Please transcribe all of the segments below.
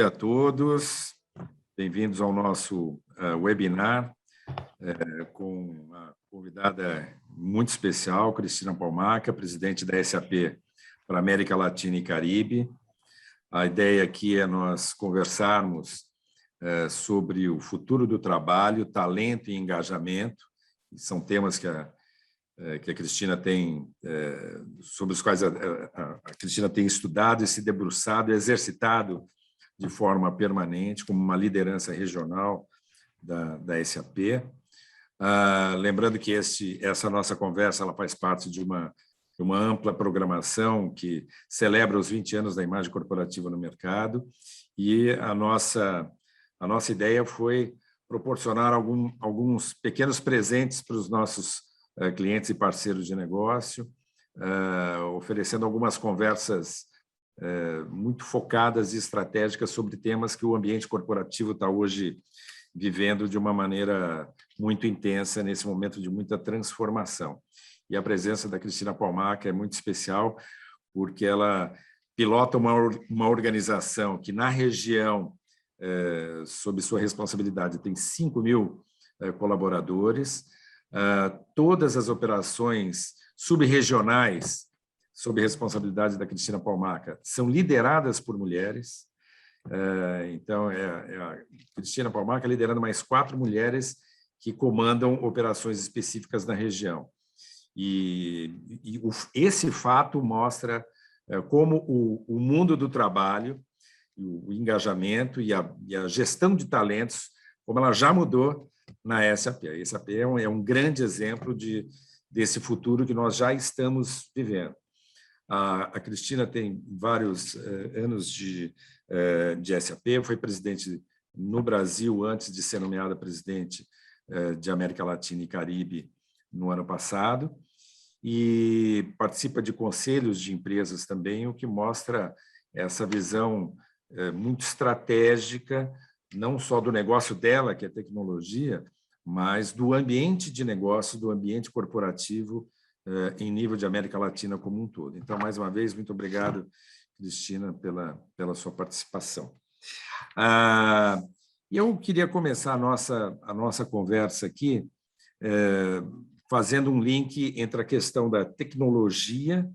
dia a todos, bem-vindos ao nosso webinar com uma convidada muito especial, Cristina Palmaca, presidente da SAP para América Latina e Caribe. A ideia aqui é nós conversarmos sobre o futuro do trabalho, talento e engajamento, são temas que a Cristina tem, sobre os quais a Cristina tem estudado e se debruçado, exercitado de forma permanente, como uma liderança regional da SAP. Lembrando que essa nossa conversa ela faz parte de uma ampla programação que celebra os 20 anos da imagem corporativa no mercado, e a nossa ideia foi proporcionar alguns pequenos presentes para os nossos clientes e parceiros de negócio, oferecendo algumas conversas muito focadas e estratégicas sobre temas que o ambiente corporativo está hoje vivendo de uma maneira muito intensa nesse momento de muita transformação. E a presença da Cristina Palmaca é muito especial porque ela pilota uma organização que na região, sob sua responsabilidade, tem 5.000 colaboradores. Todas as operações subregionais sob responsabilidade da Cristina Palmaca são lideradas por mulheres. Então, a Cristina Palmaca liderando mais 4 mulheres que comandam operações específicas na região. Esse fato mostra como o mundo do trabalho, o engajamento e a gestão de talentos, como ela já mudou na SAP. A SAP é um grande exemplo desse futuro que nós já estamos vivendo. A Cristina tem vários anos de SAP, foi presidente no Brasil antes de ser nomeada presidente de América Latina e Caribe no ano passado, e participa de conselhos de empresas também, o que mostra essa visão muito estratégica, não só do negócio dela, que é tecnologia, mas do ambiente de negócio, do ambiente corporativo em nível de América Latina como um todo. Então, mais uma vez, muito obrigado, Cristina, pela sua participação. Eu queria começar a nossa conversa aqui fazendo um link entre a questão da tecnologia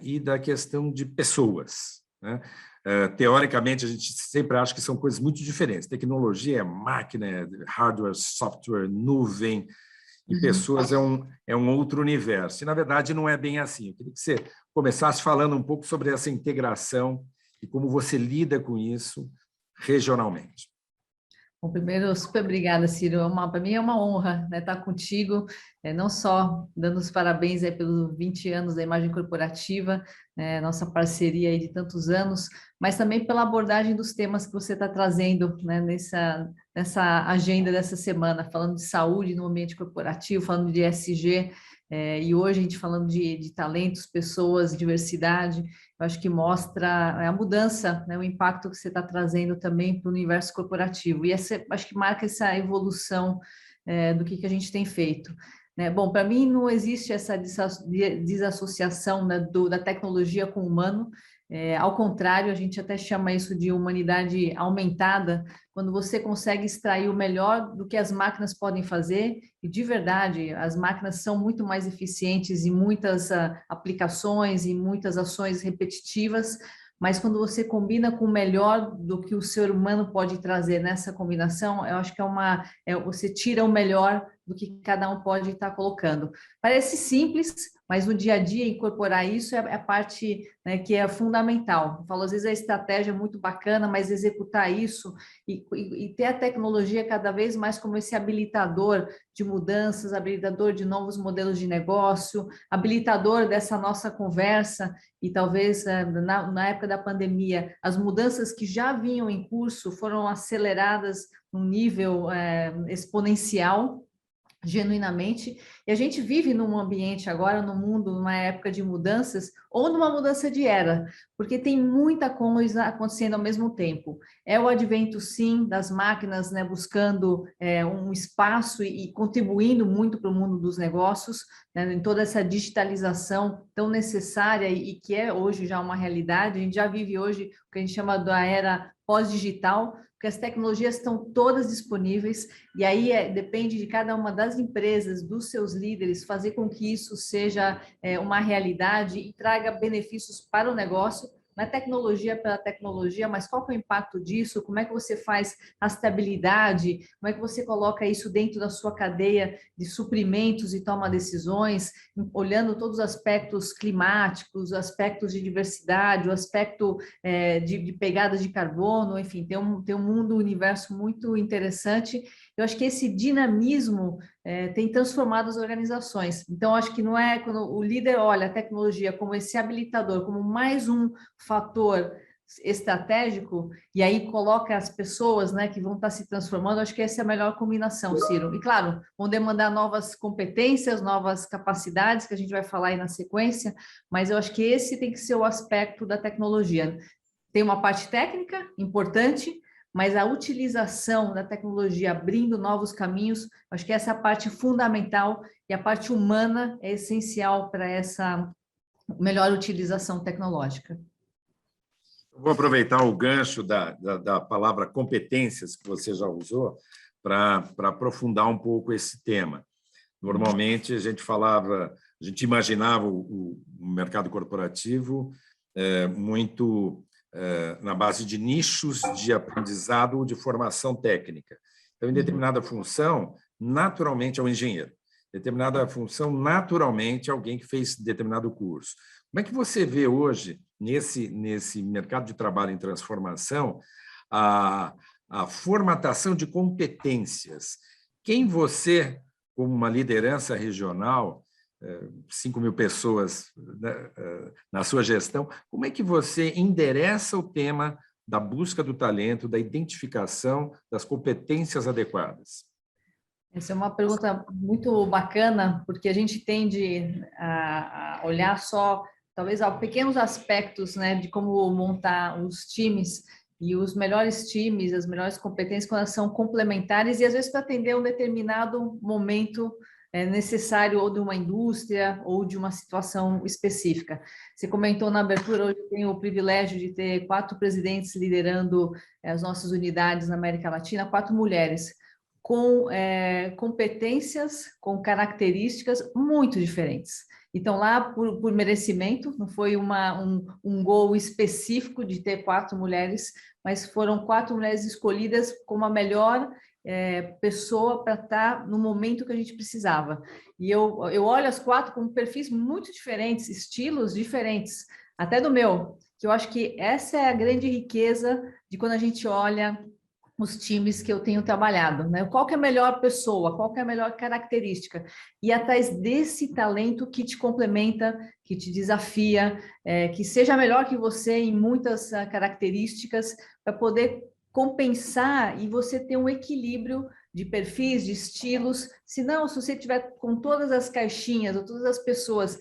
e da questão de pessoas, né? Teoricamente, a gente sempre acha que são coisas muito diferentes. Tecnologia é máquina, é hardware, software, nuvem, e pessoas é um outro universo. E, na verdade, não é bem assim. Eu queria que você começasse falando um pouco sobre essa integração e como você lida com isso regionalmente. Bom, primeiro, super obrigada, Ciro. Para mim é uma honra, né, estar contigo, não só dando os parabéns aí pelos 20 anos da imagem corporativa, nossa parceria aí de tantos anos, mas também pela abordagem dos temas que você está trazendo, né, nessa agenda dessa semana, falando de saúde no ambiente corporativo, falando de ESG, e hoje a gente falando de talentos, pessoas, diversidade. Eu acho que mostra a mudança, né, o impacto que você está trazendo também para o universo corporativo. E acho que marca essa evolução do que a gente tem feito. Né? Bom, para mim não existe essa desassociação, né, da tecnologia com o humano. Ao contrário, a gente até chama isso de humanidade aumentada, quando você consegue extrair o melhor do que as máquinas podem fazer, e de verdade, as máquinas são muito mais eficientes em muitas aplicações e muitas ações repetitivas, mas quando você combina com o melhor do que o ser humano pode trazer nessa combinação, eu acho que você tira o melhor do que cada um pode estar colocando. Parece simples, mas no dia a dia incorporar isso é a parte, né, que é fundamental. Eu falo, às vezes a estratégia é muito bacana, mas executar isso e ter a tecnologia cada vez mais como esse habilitador de mudanças, habilitador de novos modelos de negócio, habilitador dessa nossa conversa, e talvez na época da pandemia, as mudanças que já vinham em curso foram aceleradas num nível exponencial, genuinamente, e a gente vive num ambiente agora, no mundo, numa época de mudanças, ou numa mudança de era, porque tem muita coisa acontecendo ao mesmo tempo. É o advento, sim, das máquinas, né, buscando um espaço e contribuindo muito para o mundo dos negócios, né, em toda essa digitalização tão necessária e que é hoje já uma realidade. A gente já vive hoje o que a gente chama da era pós-digital, porque as tecnologias estão todas disponíveis, e aí depende de cada uma das empresas, dos seus líderes, fazer com que isso seja uma realidade e traga benefícios para o negócio. Não é tecnologia pela tecnologia, mas qual que é o impacto disso? Como é que você faz rastreabilidade? Como é que você coloca isso dentro da sua cadeia de suprimentos e toma decisões, olhando todos os aspectos climáticos, aspectos de diversidade, o aspecto de pegada de carbono, enfim, tem um mundo, um universo muito interessante. Eu acho que esse dinamismo tem transformado as organizações. Então, acho que não é quando o líder olha a tecnologia como esse habilitador, como mais um fator estratégico, e aí coloca as pessoas, né, que vão estar se transformando, acho que essa é a melhor combinação, Ciro. E claro, vão demandar novas competências, novas capacidades, que a gente vai falar aí na sequência, mas eu acho que esse tem que ser o aspecto da tecnologia. Tem uma parte técnica importante, mas a utilização da tecnologia abrindo novos caminhos, acho que essa é a parte fundamental, e a parte humana é essencial para essa melhor utilização tecnológica. Vou aproveitar o gancho da palavra competências, que você já usou, para aprofundar um pouco esse tema. Normalmente, a gente imaginava o mercado corporativo muito na base de nichos de aprendizado ou de formação técnica. Então, em determinada função, naturalmente é um engenheiro. Em determinada função, naturalmente, é alguém que fez determinado curso. Como é que você vê hoje, nesse mercado de trabalho em transformação, a formatação de competências? Quem você, como uma liderança regional, 5.000 pessoas na sua gestão, como é que você endereça o tema da busca do talento, da identificação das competências adequadas? Essa é uma pergunta muito bacana, porque a gente tende a olhar só, talvez, a pequenos aspectos, né, de como montar os times, e os melhores times, as melhores competências, quando elas são complementares, e às vezes para atender um determinado momento necessário, ou de uma indústria, ou de uma situação específica. Você comentou na abertura, hoje eu tenho o privilégio de ter 4 presidentes liderando as nossas unidades na América Latina, 4 mulheres, com competências, com características muito diferentes. Então, lá, por merecimento, não foi um gol específico de ter 4 mulheres, mas foram 4 mulheres escolhidas como a melhor pessoa para estar no momento que a gente precisava. E eu olho as 4 com perfis muito diferentes, estilos diferentes, até do meu, que eu acho que essa é a grande riqueza de quando a gente olha os times que eu tenho trabalhado, né? Qual que é a melhor pessoa, qual que é a melhor característica? E atrás desse talento que te complementa, que te desafia, que seja melhor que você em muitas características, para poder compensar e você ter um equilíbrio de perfis, de estilos. Senão, se você tiver com todas as caixinhas ou todas as pessoas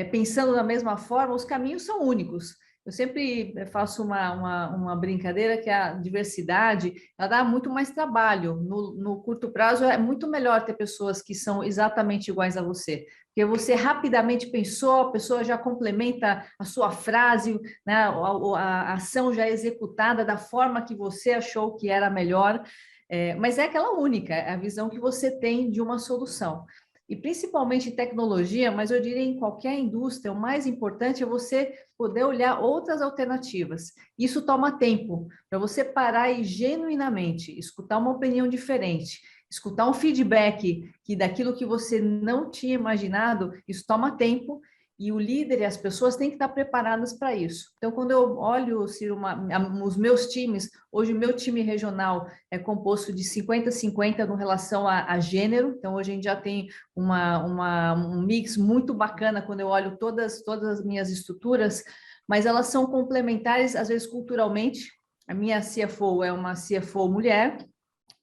pensando da mesma forma, os caminhos são únicos. Eu sempre faço uma brincadeira que a diversidade ela dá muito mais trabalho. No curto prazo, é muito melhor ter pessoas que são exatamente iguais a você, porque você rapidamente pensou, a pessoa já complementa a sua frase, né, a ação já é executada da forma que você achou que era melhor, mas é aquela única, é a visão que você tem de uma solução. E principalmente em tecnologia, mas eu diria em qualquer indústria, o mais importante é você poder olhar outras alternativas. Isso toma tempo, para você parar e genuinamente escutar uma opinião diferente, escutar um feedback que daquilo que você não tinha imaginado, isso toma tempo, e o líder e as pessoas têm que estar preparadas para isso. Então, quando eu olho, Ciro, os meus times, hoje o meu time regional é composto de 50-50 com relação a gênero, então hoje a gente já tem um mix muito bacana quando eu olho todas as minhas estruturas, mas elas são complementares, às vezes culturalmente. A minha CFO é uma CFO mulher,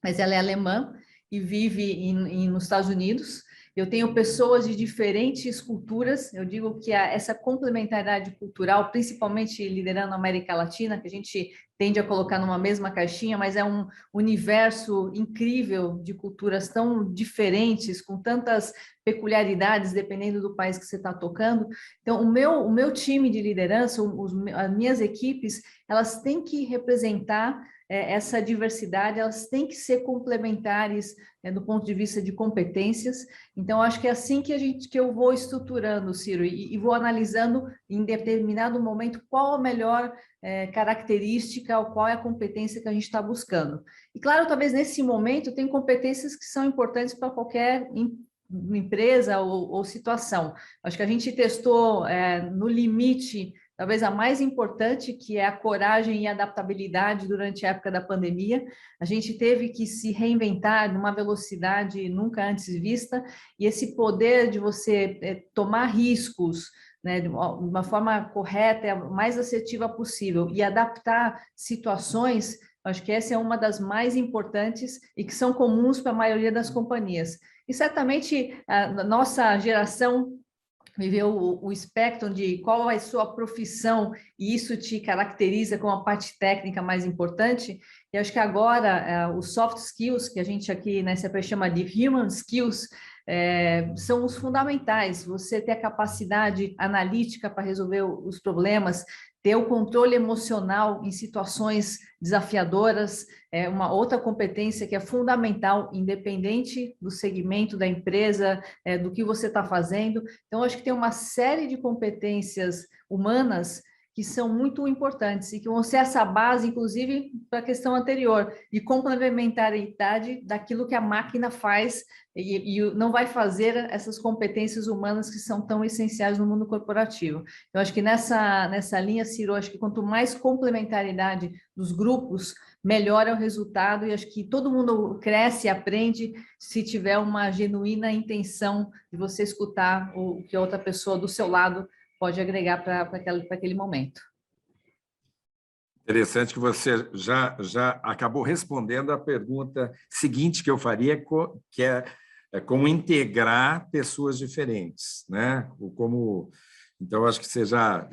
mas ela é alemã e vive nos Estados Unidos. Eu tenho pessoas de diferentes culturas, eu digo que essa complementariedade cultural, principalmente liderando a América Latina, que a gente tende a colocar numa mesma caixinha, mas é um universo incrível de culturas tão diferentes, com tantas peculiaridades, dependendo do país que você está tocando. Então, o meu time de liderança, as minhas equipes, elas têm que representar essa diversidade, elas têm que ser complementares do ponto de vista de competências. Então, acho que é assim que eu vou estruturando, Ciro, e vou analisando em determinado momento qual a melhor característica ou qual é a competência que a gente está buscando. E, claro, talvez nesse momento tem competências que são importantes para qualquer empresa ou situação. Acho que a gente testou no limite, talvez a mais importante, que é a coragem e adaptabilidade durante a época da pandemia. A gente teve que se reinventar numa velocidade nunca antes vista, e esse poder de você tomar riscos, né, de uma forma correta, a mais assertiva possível, e adaptar situações, acho que essa é uma das mais importantes e que são comuns para a maioria das companhias. E certamente a nossa geração viveu o espectro de qual é a sua profissão e isso te caracteriza como a parte técnica mais importante. E acho que agora os soft skills, que a gente aqui na SAP chama de human skills, são os fundamentais. Você ter a capacidade analítica para resolver os problemas, ter o controle emocional em situações desafiadoras, é uma outra competência que é fundamental, independente do segmento da empresa, do que você está fazendo. Então, acho que tem uma série de competências humanas que são muito importantes e que vão ser essa base, inclusive, para a questão anterior, de complementariedade daquilo que a máquina faz e não vai fazer essas competências humanas que são tão essenciais no mundo corporativo. Eu acho que nessa linha, Ciro, acho que quanto mais complementaridade dos grupos, melhor é o resultado, e acho que todo mundo cresce e aprende se tiver uma genuína intenção de você escutar o que a outra pessoa do seu lado pode agregar para aquele momento. Interessante que você já acabou respondendo a pergunta seguinte que eu faria, que é como integrar pessoas diferentes, né? Então, acho que você já...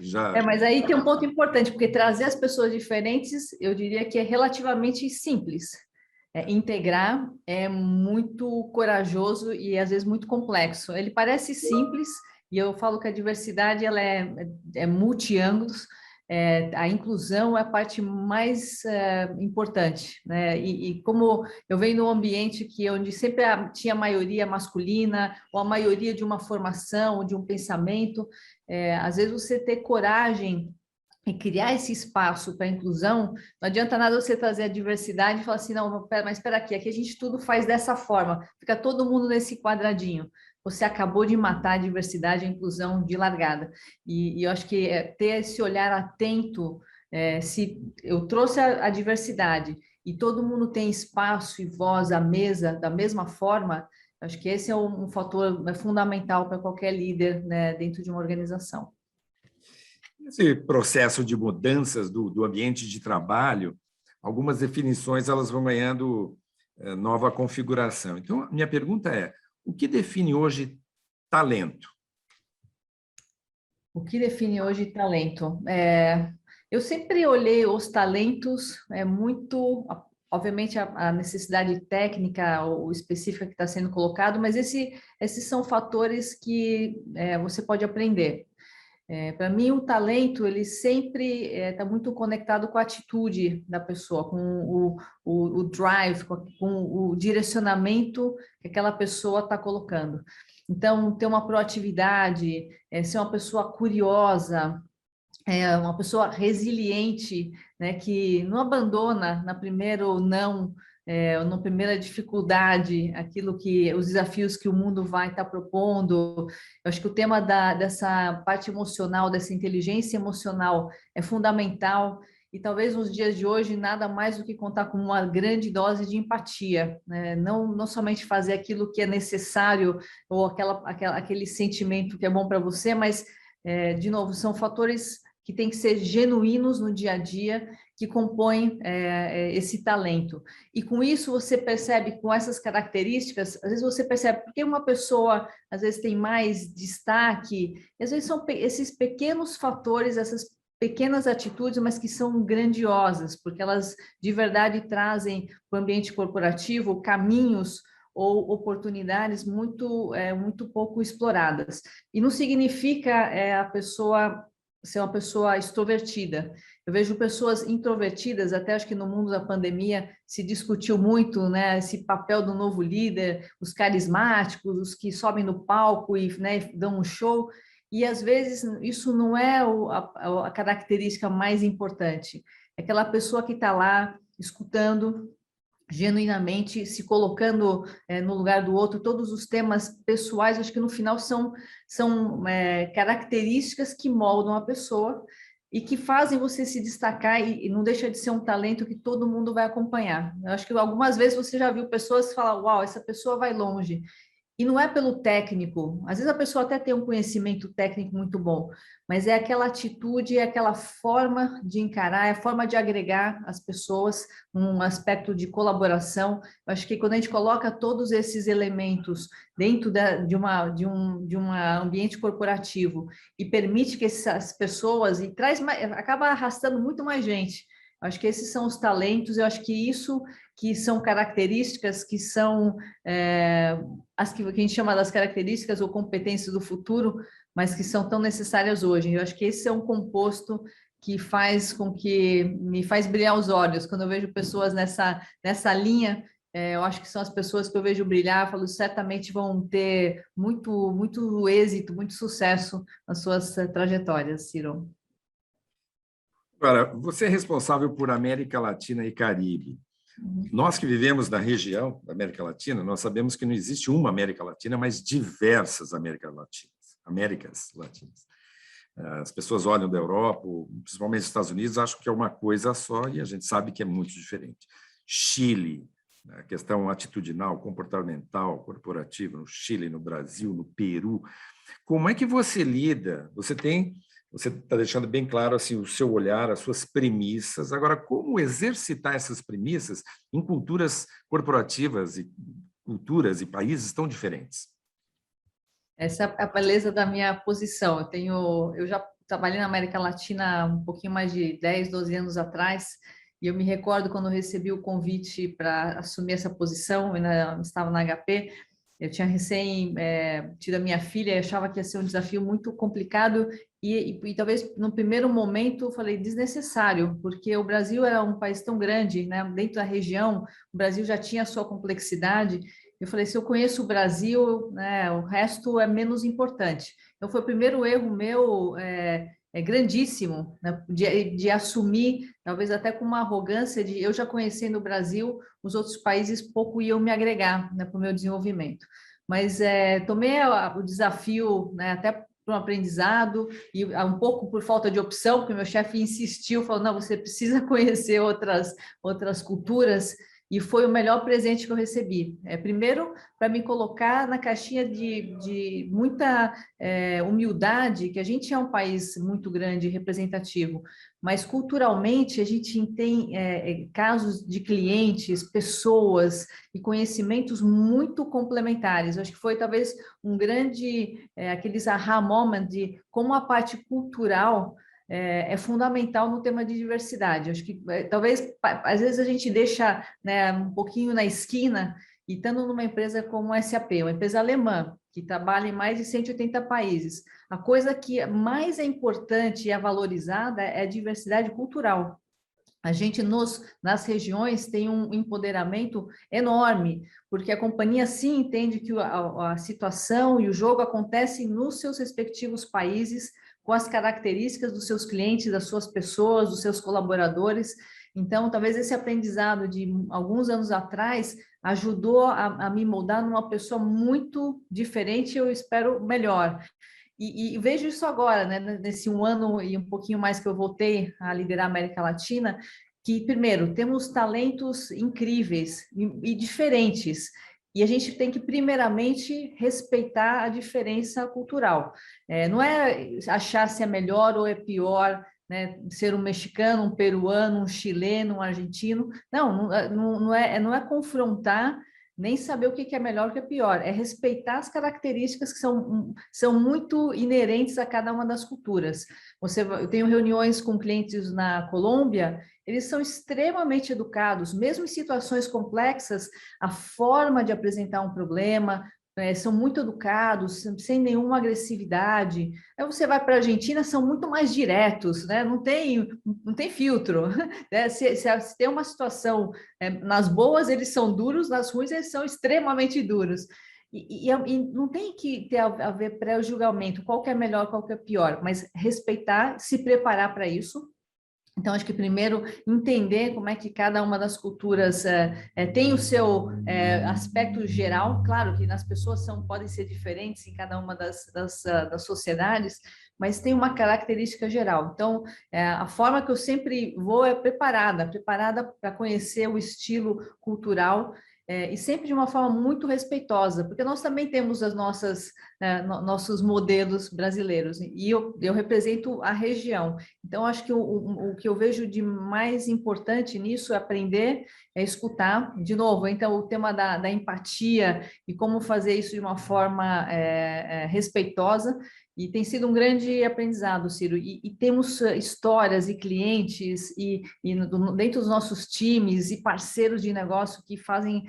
Mas aí tem um ponto importante, porque trazer as pessoas diferentes, eu diria que é relativamente simples. Integrar é muito corajoso e, às vezes, muito complexo. Ele parece simples, e eu falo que a diversidade ela é multi-ângulos, a inclusão é a parte mais importante, né? E como eu venho num ambiente onde sempre tinha maioria masculina, ou a maioria de uma formação, ou de um pensamento, às vezes você ter coragem e criar esse espaço para a inclusão, não adianta nada você trazer a diversidade e falar assim, não, mas espera aqui a gente tudo faz dessa forma, fica todo mundo nesse quadradinho. Você acabou de matar a diversidade e a inclusão de largada. E eu acho que ter esse olhar atento, se eu trouxe a diversidade e todo mundo tem espaço e voz à mesa da mesma forma, acho que esse é um fator fundamental para qualquer líder, né, dentro de uma organização. Esse processo de mudanças do ambiente de trabalho, algumas definições elas vão ganhando nova configuração. Então, a minha pergunta é, o que define hoje talento? O que define hoje talento? Eu sempre olhei os talentos muito, obviamente, a necessidade técnica ou específica que está sendo colocado, mas esses são fatores que você pode aprender. Para mim, o talento, ele sempre está muito conectado com a atitude da pessoa, com o drive, com o direcionamento que aquela pessoa está colocando. Então, ter uma proatividade, ser uma pessoa curiosa, uma pessoa resiliente, né, que não abandona na primeiro não, na primeira dificuldade, os desafios que o mundo vai estar propondo. Eu acho que o tema dessa parte emocional, dessa inteligência emocional é fundamental, e talvez nos dias de hoje nada mais do que contar com uma grande dose de empatia, né? Não somente fazer aquilo que é necessário ou aquele sentimento que é bom para você, mas, de novo, são fatores que têm que ser genuínos no dia a dia, que compõem esse talento. E com isso você percebe, com essas características, às vezes você percebe porque uma pessoa, às vezes, tem mais destaque, e às vezes são esses pequenos fatores, essas pequenas atitudes, mas que são grandiosas, porque elas de verdade trazem para o ambiente corporativo caminhos ou oportunidades muito pouco exploradas. E não significa a pessoa ser uma pessoa extrovertida. Eu vejo pessoas introvertidas, até acho que no mundo da pandemia se discutiu muito, né, esse papel do novo líder, os carismáticos, os que sobem no palco e, né, dão um show, e às vezes isso não é a característica mais importante. É aquela pessoa que está lá escutando genuinamente, se colocando no lugar do outro, todos os temas pessoais, acho que no final são características que moldam a pessoa e que fazem você se destacar e não deixa de ser um talento que todo mundo vai acompanhar. Eu acho que algumas vezes você já viu pessoas falar, uau, essa pessoa vai longe. E não é pelo técnico, às vezes a pessoa até tem um conhecimento técnico muito bom, mas é aquela atitude, é aquela forma de encarar, é a forma de agregar as pessoas, um aspecto de colaboração. Eu acho que quando a gente coloca todos esses elementos dentro de um ambiente corporativo e permite que essas pessoas, e traz acaba arrastando muito mais gente. Eu acho que esses são os talentos, eu acho que isso que são características que são as que a gente chama das características ou competências do futuro, mas que são tão necessárias hoje. Eu acho que esse é um composto que faz com que me faz brilhar os olhos. Quando eu vejo pessoas nessa linha, eu acho que são as pessoas que eu vejo brilhar, falo, certamente vão ter muito êxito, muito sucesso nas suas trajetórias, Ciro. Agora, você é responsável por América Latina e Caribe. Nós que vivemos na região da América Latina, nós sabemos que não existe uma América Latina, mas diversas Américas Latinas. As pessoas olham da Europa, principalmente dos Estados Unidos, acham que é uma coisa só e a gente sabe que é muito diferente. Chile, a questão atitudinal, comportamental, corporativa, no Chile, no Brasil, no Peru. Como é que você lida? Você está deixando bem claro assim, o seu olhar, as suas premissas. Agora, como exercitar essas premissas em culturas corporativas e culturas e países tão diferentes? Essa é a beleza da minha posição. Eu já trabalhei na América Latina um pouquinho mais de 10, 12 anos atrás, e eu me recordo quando eu recebi o convite para assumir essa posição, eu ainda estava na HP, eu tinha recém tido a minha filha e achava que ia ser um desafio muito complicado e talvez no primeiro momento eu falei desnecessário, porque o Brasil era um país tão grande, né? Dentro da região, o Brasil já tinha a sua complexidade. Eu falei, se eu conheço o Brasil, né, o resto é menos importante. Então, foi o primeiro erro meu, grandíssimo, né, de assumir, talvez até com uma arrogância, de eu já conhecendo o Brasil, os outros países pouco iam me agregar, né, para o meu desenvolvimento. Mas tomei o desafio, né, até para um aprendizado e um pouco por falta de opção, porque meu chefe insistiu, falou, não, você precisa conhecer outras culturas, e foi o melhor presente que eu recebi. Primeiro, para me colocar na caixinha de muita humildade, que a gente é um país muito grande e representativo, mas culturalmente a gente tem casos de clientes, pessoas e conhecimentos muito complementares. Eu acho que foi talvez um grande, aqueles aha moment de como a parte cultural é fundamental no tema de diversidade. Acho que talvez, às vezes, a gente deixa, né, um pouquinho na esquina e estando numa empresa como a SAP, uma empresa alemã, que trabalha em mais de 180 países, a coisa que mais é importante e é valorizada é a diversidade cultural. A gente nas regiões tem um empoderamento enorme, porque a companhia sim entende que a situação e o jogo acontecem nos seus respectivos países, com as características dos seus clientes, das suas pessoas, dos seus colaboradores. Então, talvez esse aprendizado de alguns anos atrás ajudou a me moldar numa pessoa muito diferente, eu espero melhor. E vejo isso agora, né, nesse um ano e um pouquinho mais que eu voltei a liderar a América Latina, que, primeiro, temos talentos incríveis e diferentes, e a gente tem que, primeiramente, respeitar a diferença cultural. Não é achar se é melhor ou é pior, né, ser um mexicano, um peruano, um chileno, um argentino. Não é confrontar, nem saber o que é melhor e o que é pior, é respeitar as características que são muito inerentes a cada uma das culturas. Eu tenho reuniões com clientes na Colômbia, eles são extremamente educados, mesmo em situações complexas, a forma de apresentar um problema, são muito educados, sem nenhuma agressividade. Aí você vai para a Argentina, são muito mais diretos, né? Não tem filtro. Né? Se tem uma situação, nas boas eles são duros, nas ruins eles são extremamente duros. E não tem que ter a ver pré-julgamento, qual que é melhor, qual que é pior, mas respeitar, se preparar para isso. Então, acho que primeiro entender como é que cada uma das culturas tem o seu aspecto geral. Claro que as pessoas podem ser diferentes em cada uma das sociedades, mas tem uma característica geral. Então, a forma que eu sempre vou é preparada para conhecer o estilo cultural e sempre de uma forma muito respeitosa, porque nós também temos nossos modelos brasileiros, e eu represento a região. Então, acho que o que eu vejo de mais importante nisso é aprender, é escutar. De novo, então, o tema da empatia e como fazer isso de uma forma respeitosa, e tem sido um grande aprendizado, Ciro. E temos histórias e clientes, dentro dos nossos times e parceiros de negócio que fazem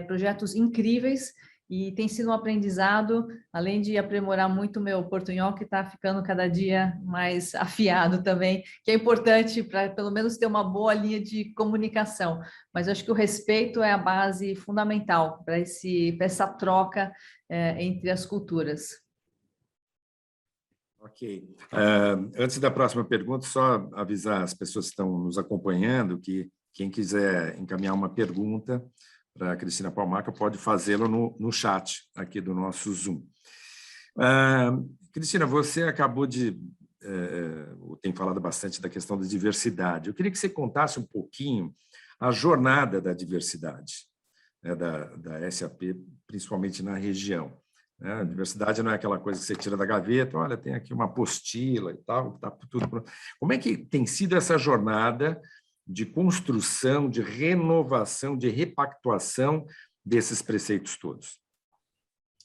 projetos incríveis, e tem sido um aprendizado, além de aprimorar muito o meu portunhol, que está ficando cada dia mais afiado também, que é importante para pelo menos ter uma boa linha de comunicação. Mas eu acho que o respeito é a base fundamental para essa troca entre as culturas. Ok. Antes da próxima pergunta, só avisar as pessoas que estão nos acompanhando que quem quiser encaminhar uma pergunta para a Cristina Palmaca pode fazê-lo no chat aqui do nosso Zoom. Cristina, você acabou tem falado bastante da questão da diversidade. Eu queria que você contasse um pouquinho a jornada da diversidade, né, da SAP, principalmente na região. A diversidade não é aquela coisa que você tira da gaveta, olha, tem aqui uma apostila e tal, está tudo pronto. Como é que tem sido essa jornada de construção, de renovação, de repactuação desses preceitos todos?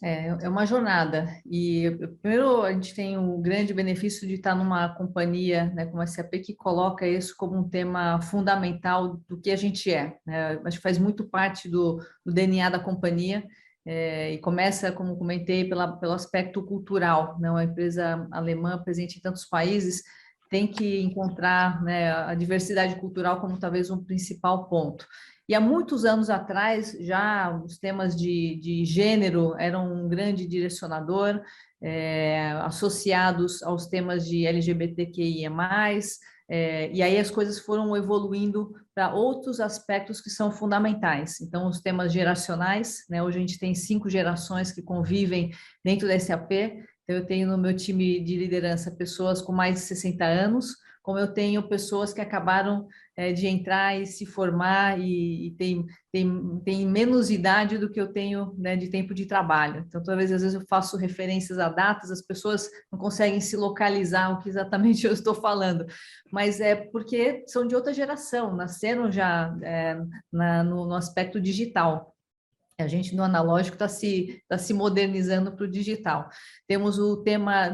É uma jornada. E, primeiro, a gente tem o grande benefício de estar numa companhia, né, como a SAP, que coloca isso como um tema fundamental do que a gente é, né? Acho que faz muito parte do DNA da companhia. E começa, como comentei, pelo aspecto cultural, né? Uma empresa alemã presente em tantos países tem que encontrar, né, a diversidade cultural como talvez um principal ponto. E há muitos anos atrás, já os temas de gênero eram um grande direcionador, associados aos temas de LGBTQIA+, e aí as coisas foram evoluindo para outros aspectos que são fundamentais. Então, os temas geracionais, né? Hoje a gente tem 5 gerações que convivem dentro da SAP. Então, eu tenho no meu time de liderança pessoas com mais de 60 anos, como eu tenho pessoas que acabaram de entrar e se formar e tem menos idade do que eu tenho, né, de tempo de trabalho. Então, talvez às vezes eu faço referências a datas, as pessoas não conseguem se localizar o que exatamente eu estou falando, mas é porque são de outra geração, nasceram já no aspecto digital. A gente, no analógico, está se modernizando para o digital. Temos o tema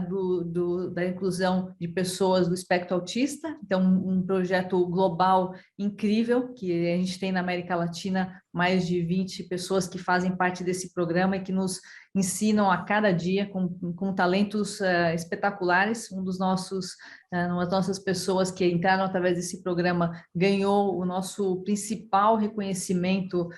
da inclusão de pessoas do espectro autista, então, um projeto global incrível, que a gente tem na América Latina mais de 20 pessoas que fazem parte desse programa e que nos ensinam a cada dia com talentos espetaculares. Uma das nossas pessoas que entraram através desse programa ganhou o nosso principal reconhecimento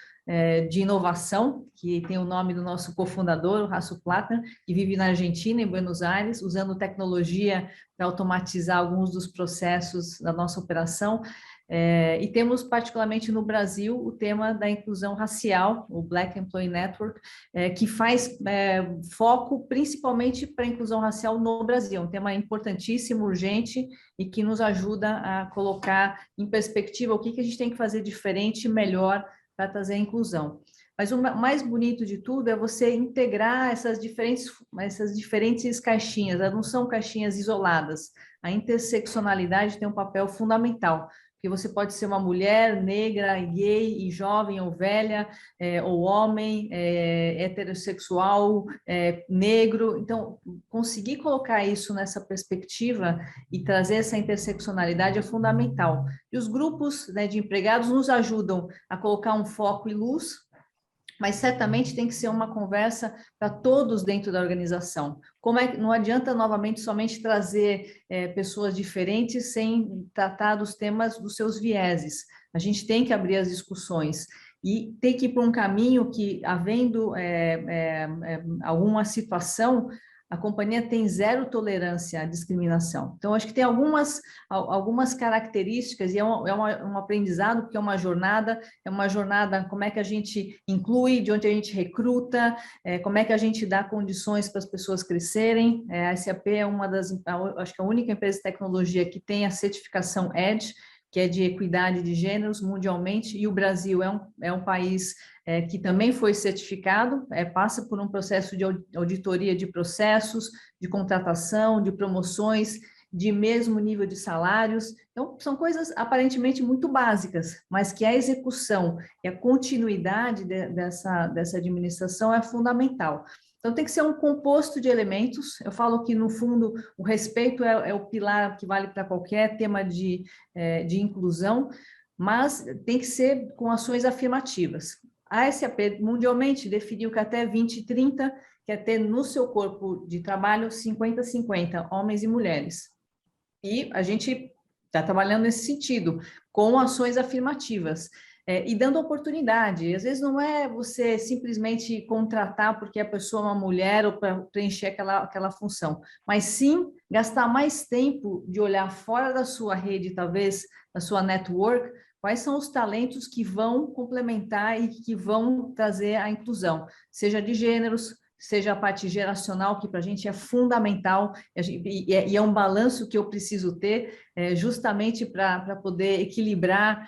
de inovação, que tem o nome do nosso cofundador, o Raço Plata, que vive na Argentina, em Buenos Aires, usando tecnologia para automatizar alguns dos processos da nossa operação. E temos, particularmente no Brasil, o tema da inclusão racial, o Black Employee Network, que faz foco principalmente para a inclusão racial no Brasil, um tema importantíssimo, urgente, e que nos ajuda a colocar em perspectiva o que a gente tem que fazer diferente e melhor para trazer a inclusão. Mas o mais bonito de tudo é você integrar essas diferentes caixinhas, elas não são caixinhas isoladas. A interseccionalidade tem um papel fundamental, porque você pode ser uma mulher negra, gay, e jovem ou velha, ou homem, heterossexual, negro. Então, conseguir colocar isso nessa perspectiva e trazer essa interseccionalidade é fundamental. E os grupos, né, de empregados nos ajudam a colocar um foco e luz, mas certamente tem que ser uma conversa para todos dentro da organização. Como é que não adianta novamente somente trazer pessoas diferentes sem tratar dos temas dos seus vieses. A gente tem que abrir as discussões e tem que ir por um caminho que, havendo alguma situação, a companhia tem zero tolerância à discriminação. Então, acho que tem algumas características, e um aprendizado, porque é uma jornada, como é que a gente inclui, de onde a gente recruta, como é que a gente dá condições para as pessoas crescerem. A SAP é acho que a única empresa de tecnologia que tem a certificação EDGE, que é de equidade de gêneros mundialmente, e o Brasil é um país que também foi certificado, passa por um processo de auditoria de processos, de contratação, de promoções, de mesmo nível de salários. Então, são coisas aparentemente muito básicas, mas que a execução e a continuidade dessa administração é fundamental. Então, tem que ser um composto de elementos. Eu falo que, no fundo, o respeito é o pilar que vale para qualquer tema de inclusão, mas tem que ser com ações afirmativas. A SAP mundialmente definiu que até 2030 quer ter no seu corpo de trabalho 50-50, homens e mulheres. E a gente está trabalhando nesse sentido, com ações afirmativas. E dando oportunidade. Às vezes não é você simplesmente contratar porque a pessoa é uma mulher ou para preencher aquela função, mas sim gastar mais tempo de olhar fora da sua rede, talvez da sua network, quais são os talentos que vão complementar e que vão trazer a inclusão, seja de gêneros, seja a parte geracional, que para a gente é fundamental, e é um balanço que eu preciso ter, justamente para poder equilibrar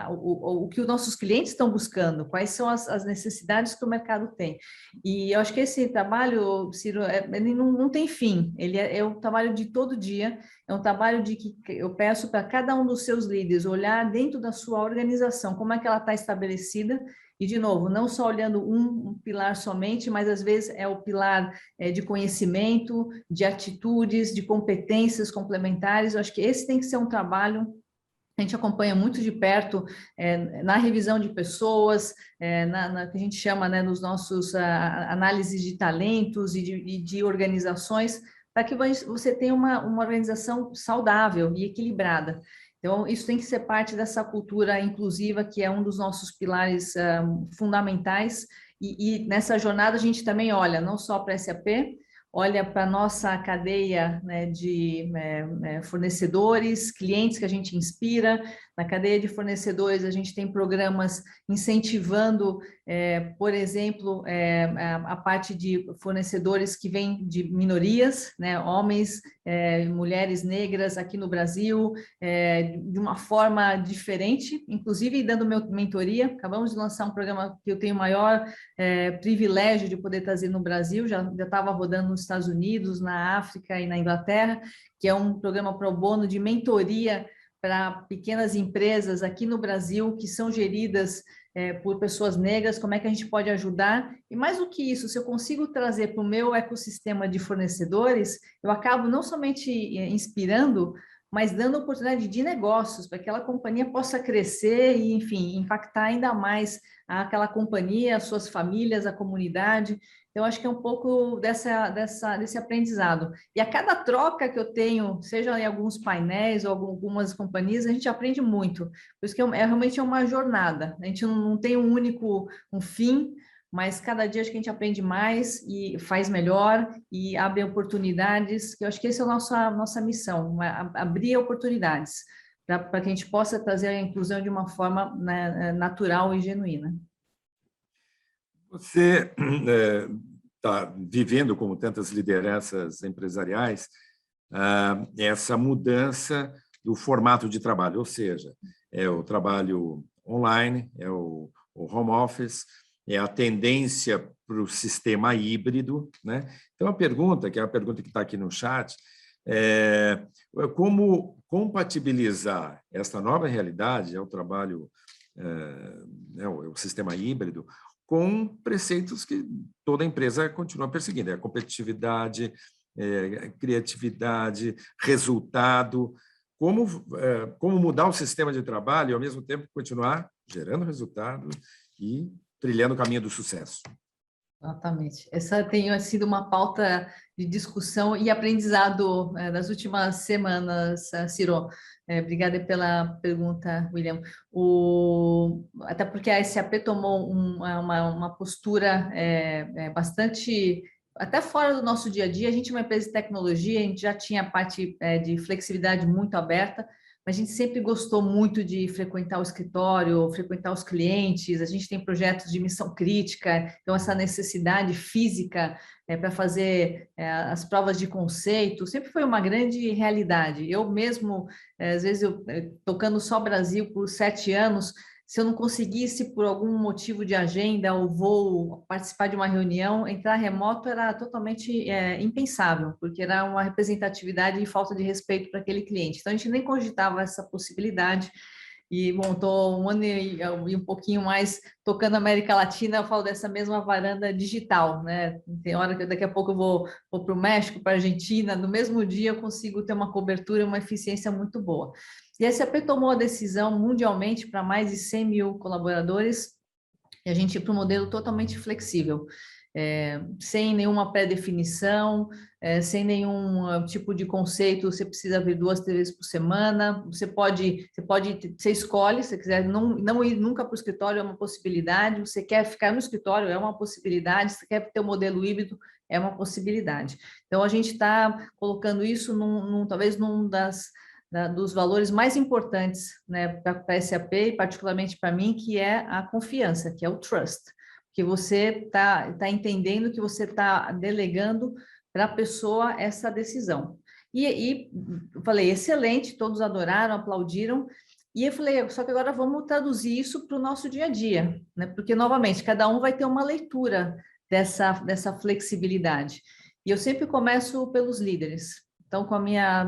o que os nossos clientes estão buscando, quais são as necessidades que o mercado tem. E eu acho que esse trabalho, Ciro, ele não tem fim, ele é o trabalho de todo dia, é um trabalho de que eu peço para cada um dos seus líderes olhar dentro da sua organização, como é que ela está estabelecida. E, de novo, não só olhando um pilar somente, mas às vezes é o pilar de conhecimento, de atitudes, de competências complementares. Eu acho que esse tem que ser um trabalho. A gente acompanha muito de perto na revisão de pessoas, na que a gente chama, né, nos nossos análises de talentos e de organizações, para que você tenha uma organização saudável e equilibrada. Então, isso tem que ser parte dessa cultura inclusiva, que é um dos nossos pilares fundamentais. E nessa jornada a gente também olha não só para a SAP, olha para a nossa cadeia, né, de fornecedores, clientes que a gente inspira. Na cadeia de fornecedores, a gente tem programas incentivando, por exemplo, a parte de fornecedores que vêm de minorias, né, homens, mulheres negras aqui no Brasil, de uma forma diferente, inclusive dando mentoria. Acabamos de lançar um programa que eu tenho o maior privilégio de poder trazer no Brasil, já estava rodando nos Estados Unidos, na África e na Inglaterra, que é um programa pro bono de mentoria para pequenas empresas aqui no Brasil, que são geridas por pessoas negras, como é que a gente pode ajudar. E mais do que isso, se eu consigo trazer para o meu ecossistema de fornecedores, eu acabo não somente inspirando, mas dando oportunidade de negócios, para que aquela companhia possa crescer e, enfim, impactar ainda mais aquela companhia, as suas famílias, a comunidade. Então, acho que é um pouco desse aprendizado. E a cada troca que eu tenho, seja em alguns painéis ou algumas companhias, a gente aprende muito. Por isso que realmente é uma jornada. A gente não tem um fim, mas cada dia acho que a gente aprende mais e faz melhor e abre oportunidades, que eu acho que essa é a nossa missão, abrir oportunidades para que a gente possa trazer a inclusão de uma forma, né, natural e genuína. Você está vivendo, como tantas lideranças empresariais, essa mudança do formato de trabalho, ou seja, é o trabalho online, é o home office, é a tendência para o sistema híbrido, né? Então, a pergunta, que é a pergunta que está aqui no chat, Como compatibilizar esta nova realidade, o trabalho, o sistema híbrido, com preceitos que toda empresa continua perseguindo, a competitividade, criatividade, resultado, como mudar o sistema de trabalho e, ao mesmo tempo, continuar gerando resultado e trilhando o caminho do sucesso. Exatamente. Essa tem sido uma pauta de discussão e aprendizado das últimas semanas, Ciro. Obrigada pela pergunta, William. Até porque a SAP tomou uma postura bastante, até fora do nosso dia a dia. A gente é uma empresa de tecnologia, a gente já tinha a parte de flexibilidade muito aberta, mas a gente sempre gostou muito de frequentar o escritório, frequentar os clientes. A gente tem projetos de missão crítica, então essa necessidade física para fazer as provas de conceito sempre foi uma grande realidade. Eu mesmo, às vezes, tocando só Brasil por 7 anos, se eu não conseguisse, por algum motivo de agenda ou voo, participar de uma reunião, entrar remoto era totalmente impensável, porque era uma representatividade e falta de respeito para aquele cliente. Então, a gente nem cogitava essa possibilidade. E, bom, estou 1 ano e um pouquinho mais tocando América Latina, eu falo dessa mesma varanda digital, né? Tem hora que daqui a pouco eu vou para o México, para a Argentina, no mesmo dia eu consigo ter uma cobertura e uma eficiência muito boa. E a SAP tomou a decisão mundialmente para mais de 100 mil colaboradores e a gente ir para um modelo totalmente flexível, sem nenhuma pré-definição, sem nenhum tipo de conceito. Você precisa vir 2, 3 vezes por semana. Você escolhe, se você quiser não ir nunca para o escritório, é uma possibilidade. Você quer ficar no escritório, é uma possibilidade. Você quer ter o modelo híbrido, é uma possibilidade. Então, a gente está colocando isso talvez num dos valores mais importantes, né, para a SAP e particularmente para mim, que é a confiança, que é o trust, que você está entendendo que você está delegando para a pessoa essa decisão. E eu falei, excelente, todos adoraram, aplaudiram, e eu falei, só que agora vamos traduzir isso para o nosso dia a dia, né? Porque, novamente, cada um vai ter uma leitura dessa flexibilidade. E eu sempre começo pelos líderes. Então, com a minha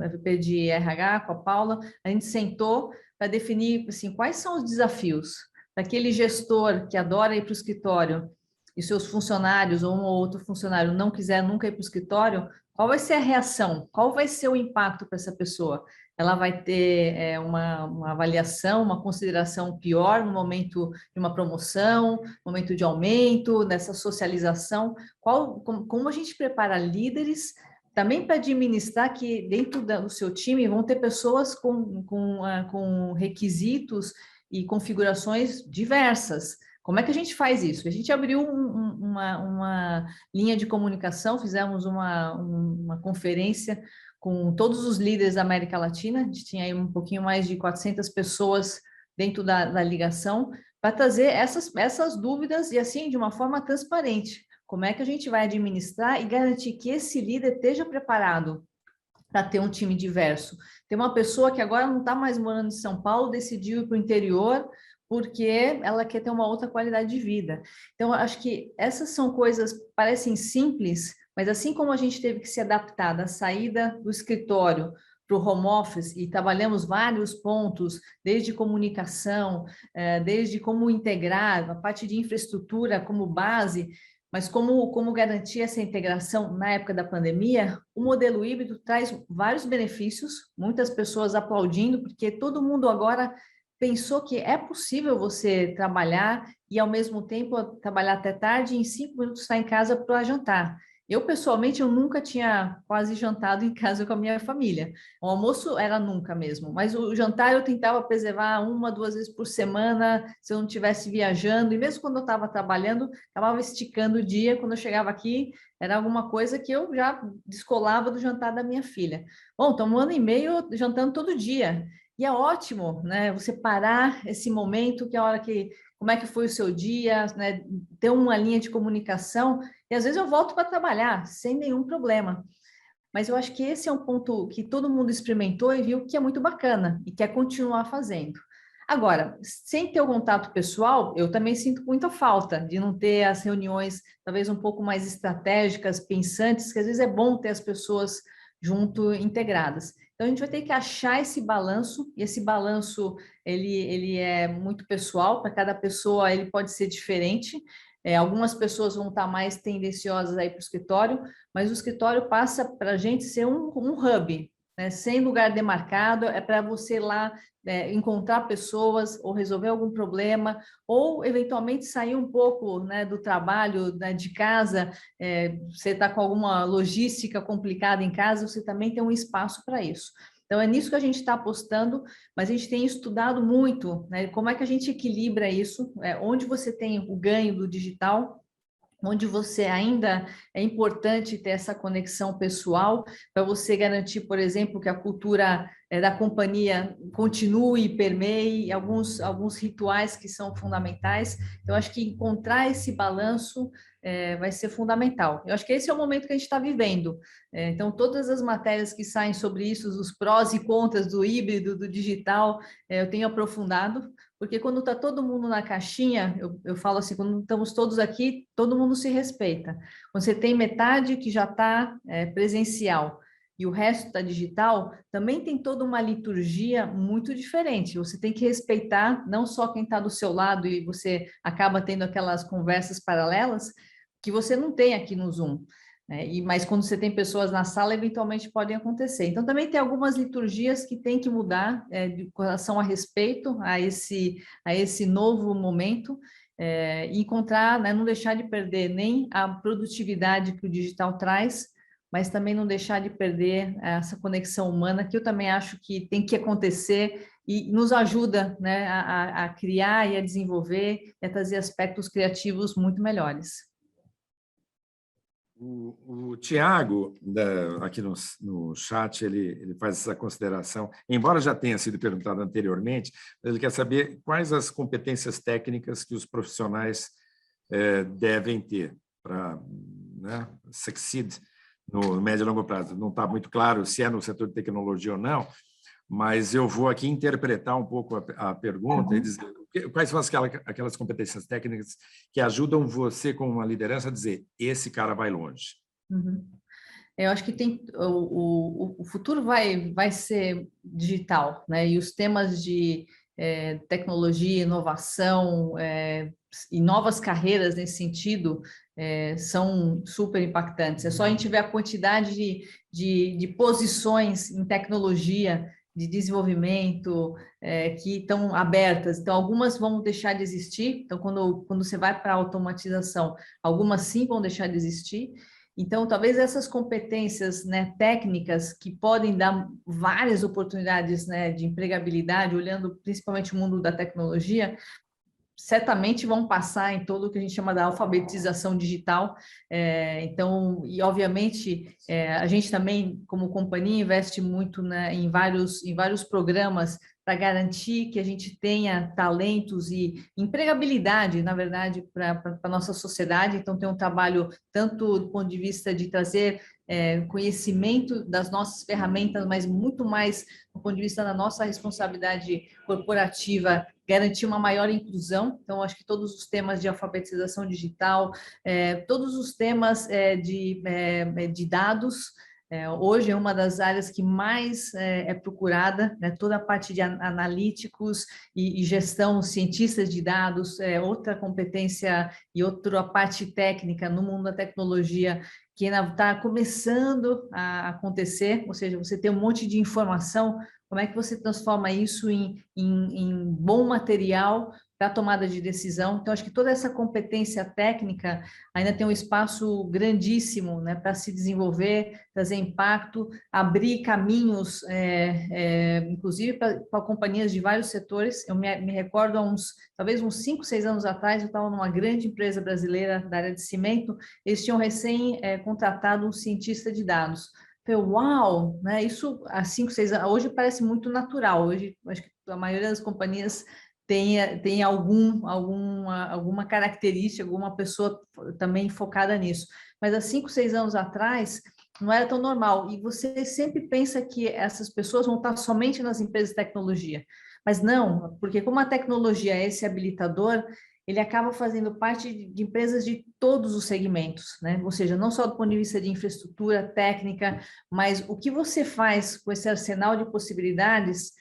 VP de RH, com a Paula, a gente sentou para definir assim, quais são os desafios daquele gestor que adora ir para o escritório e seus funcionários ou um ou outro funcionário não quiser nunca ir para o escritório, qual vai ser a reação? Qual vai ser o impacto para essa pessoa? Ela vai ter uma avaliação, uma consideração pior no momento de uma promoção, no momento de aumento, dessa socialização? Como a gente prepara líderes também para administrar que dentro do seu time vão ter pessoas com requisitos e configurações diversas. Como é que a gente faz isso? A gente abriu uma linha de comunicação, fizemos uma conferência com todos os líderes da América Latina, a gente tinha aí um pouquinho mais de 400 pessoas dentro da ligação, para trazer essas dúvidas e assim, de uma forma transparente. Como é que a gente vai administrar e garantir que esse líder esteja preparado para ter um time diverso? Tem uma pessoa que agora não está mais morando em São Paulo, decidiu ir para o interior porque ela quer ter uma outra qualidade de vida. Então, acho que essas são coisas que parecem simples, mas assim como a gente teve que se adaptar da saída do escritório para o home office e trabalhamos vários pontos, desde comunicação, desde como integrar a parte de infraestrutura como base, mas como garantir essa integração na época da pandemia, o modelo híbrido traz vários benefícios, muitas pessoas aplaudindo, porque todo mundo agora pensou que é possível você trabalhar e, ao mesmo tempo, trabalhar até tarde e em 5 minutos estar em casa para jantar. Eu, pessoalmente, eu nunca tinha quase jantado em casa com a minha família. O almoço era nunca mesmo, mas o jantar eu tentava preservar 1, 2 vezes por semana, se eu não estivesse viajando, e mesmo quando eu estava trabalhando, acabava esticando o dia. Quando eu chegava aqui, era alguma coisa que eu já descolava do jantar da minha filha. Bom, estamos 1 ano e meio jantando todo dia. E é ótimo, né? Você parar esse momento, que é a hora que... Como é que foi o seu dia, né? Ter uma linha de comunicação. E às vezes eu volto para trabalhar, sem nenhum problema. Mas eu acho que esse é um ponto que todo mundo experimentou e viu que é muito bacana e quer continuar fazendo. Agora, sem ter o contato pessoal, eu também sinto muita falta de não ter as reuniões, talvez um pouco mais estratégicas, pensantes, que às vezes é bom ter as pessoas junto integradas. Então, a gente vai ter que achar esse balanço, e esse balanço, ele é muito pessoal, para cada pessoa ele pode ser diferente. Algumas pessoas vão estar mais tendenciosas aí para o escritório, mas o escritório passa para a gente ser um hub, né? Sem lugar demarcado, é para você lá encontrar pessoas ou resolver algum problema, ou eventualmente sair um pouco, né, do trabalho, né, de casa. Você está com alguma logística complicada em casa, você também tem um espaço para isso. Então, é nisso que a gente está apostando, mas a gente tem estudado muito, né, como é que a gente equilibra isso, onde você tem o ganho do digital, onde você ainda é importante ter essa conexão pessoal, para você garantir, por exemplo, que a cultura da companhia continue e permeie alguns rituais que são fundamentais. Então, acho que encontrar esse balanço vai ser fundamental. Eu acho que esse é o momento que a gente está vivendo. Então, todas as matérias que saem sobre isso, os prós e contras do híbrido, do digital, eu tenho aprofundado, porque quando está todo mundo na caixinha, eu falo assim, quando estamos todos aqui, todo mundo se respeita. Quando você tem metade que já está presencial e o resto está digital, também tem toda uma liturgia muito diferente. Você tem que respeitar não só quem está do seu lado e você acaba tendo aquelas conversas paralelas que você não tem aqui no Zoom. Mas quando você tem pessoas na sala, eventualmente podem acontecer. Então, também tem algumas liturgias que tem que mudar com relação a respeito a esse novo momento, e encontrar, né, não deixar de perder nem a produtividade que o digital traz, mas também não deixar de perder essa conexão humana, que eu também acho que tem que acontecer e nos ajuda, né, a criar e a desenvolver e a trazer aspectos criativos muito melhores. O Tiago, aqui no chat, ele faz essa consideração, embora já tenha sido perguntado anteriormente, ele quer saber quais as competências técnicas que os profissionais devem ter para, né, succeed no médio e longo prazo. Não está muito claro se é no setor de tecnologia ou não, mas eu vou aqui interpretar um pouco a pergunta e dizer quais são aquelas competências técnicas que ajudam você, como uma liderança, a dizer esse cara vai longe. Uhum. Eu acho que o futuro vai ser digital, né? E os temas de tecnologia, inovação e novas carreiras nesse sentido são super impactantes. É só a gente ver a quantidade de posições em tecnologia, de desenvolvimento que estão abertas. Então, algumas vão deixar de existir. Então, quando você vai para a automatização, algumas sim vão deixar de existir. Então, talvez essas competências, né, técnicas que podem dar várias oportunidades, né, de empregabilidade, olhando principalmente o mundo da tecnologia, certamente vão passar em todo o que a gente chama da alfabetização digital. Então, e obviamente, a gente também, como companhia, investe muito, né, em vários programas para garantir que a gente tenha talentos e empregabilidade, na verdade, para a nossa sociedade. Então, tem um trabalho tanto do ponto de vista de trazer conhecimento das nossas ferramentas, mas muito mais do ponto de vista da nossa responsabilidade corporativa, garantir uma maior inclusão. Então, acho que todos os temas de alfabetização digital, todos os temas de dados, hoje é uma das áreas que mais é procurada, né? Toda a parte de analíticos e gestão, cientistas de dados, outra competência e outra parte técnica no mundo da tecnologia que ainda está começando a acontecer, ou seja, você tem um monte de informação, como é que você transforma isso em bom material para tomada de decisão? Então, acho que toda essa competência técnica ainda tem um espaço grandíssimo, né, para se desenvolver, trazer impacto, abrir caminhos, inclusive para companhias de vários setores. Eu me recordo talvez uns 5, 6 anos atrás, eu estava numa grande empresa brasileira da área de cimento, eles tinham recém contratado um cientista de dados. Uau, né? Isso há 5, 6 anos, hoje parece muito natural. Hoje, acho que a maioria das companhias tem alguma característica, alguma pessoa também focada nisso. Mas há 5, 6 anos atrás, não era tão normal. E você sempre pensa que essas pessoas vão estar somente nas empresas de tecnologia. Mas não, porque como a tecnologia é esse habilitador, ele acaba fazendo parte de empresas de todos os segmentos, né? Ou seja, não só do ponto de vista de infraestrutura, técnica, mas o que você faz com esse arsenal de possibilidades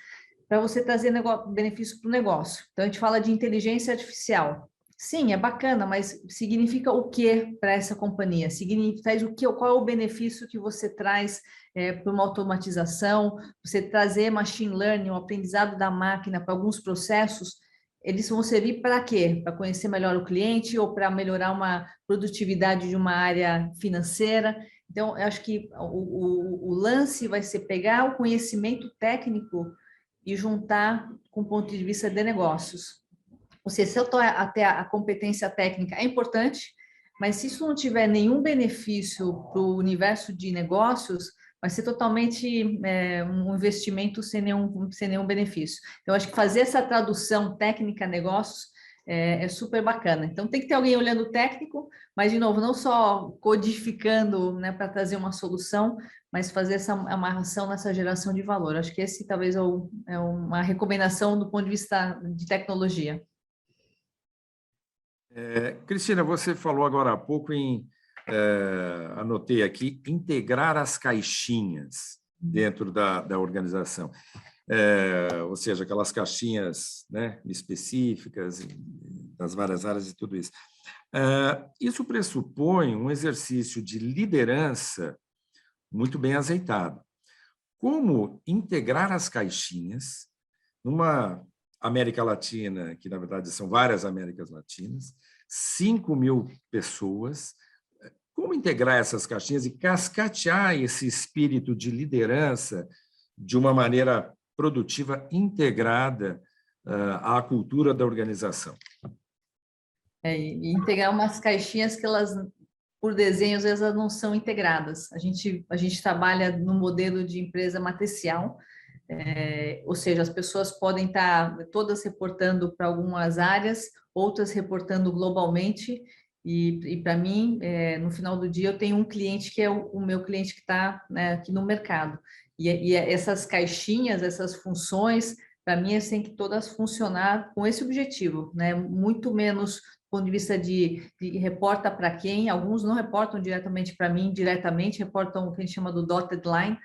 para você trazer benefício para o negócio. Então, a gente fala de inteligência artificial. Sim, é bacana, mas significa o que para essa companhia? Traz o que, qual é o benefício que você traz para uma automatização, você trazer machine learning, o aprendizado da máquina para alguns processos, eles vão servir para quê? Para conhecer melhor o cliente ou para melhorar uma produtividade de uma área financeira. Então, eu acho que o lance vai ser pegar o conhecimento técnico e juntar com o ponto de vista de negócios. Ou seja, se eu estou até a competência técnica é importante, mas se isso não tiver nenhum benefício para o universo de negócios, vai ser totalmente um investimento sem nenhum benefício. Então, acho que fazer essa tradução técnica a negócios é super bacana. Então, tem que ter alguém olhando o técnico, mas, de novo, não só codificando, né, para trazer uma solução, mas fazer essa amarração nessa geração de valor. Acho que esse talvez é uma recomendação do ponto de vista de tecnologia. Cristina, você falou agora há pouco anotei aqui, integrar as caixinhas dentro da organização. Ou seja, aquelas caixinhas, né, específicas das várias áreas e tudo isso. Isso pressupõe um exercício de liderança muito bem azeitado. Como integrar as caixinhas numa América Latina, que na verdade são várias Américas Latinas, 5.000 pessoas, como integrar essas caixinhas e cascatear esse espírito de liderança de uma maneira produtiva, integrada à cultura da organização? E integrar umas caixinhas que elas, por desenho, às vezes elas não são integradas. A gente trabalha no modelo de empresa matricial, ou seja, as pessoas podem estar todas reportando para algumas áreas, outras reportando globalmente, e para mim, no final do dia, eu tenho um cliente que é o meu cliente que está, né, aqui no mercado. E essas caixinhas, essas funções, para mim, elas têm que todas funcionar com esse objetivo, né? Muito menos do ponto de vista de reporta para quem, alguns não reportam diretamente para mim, diretamente, reportam o que a gente chama do dotted line,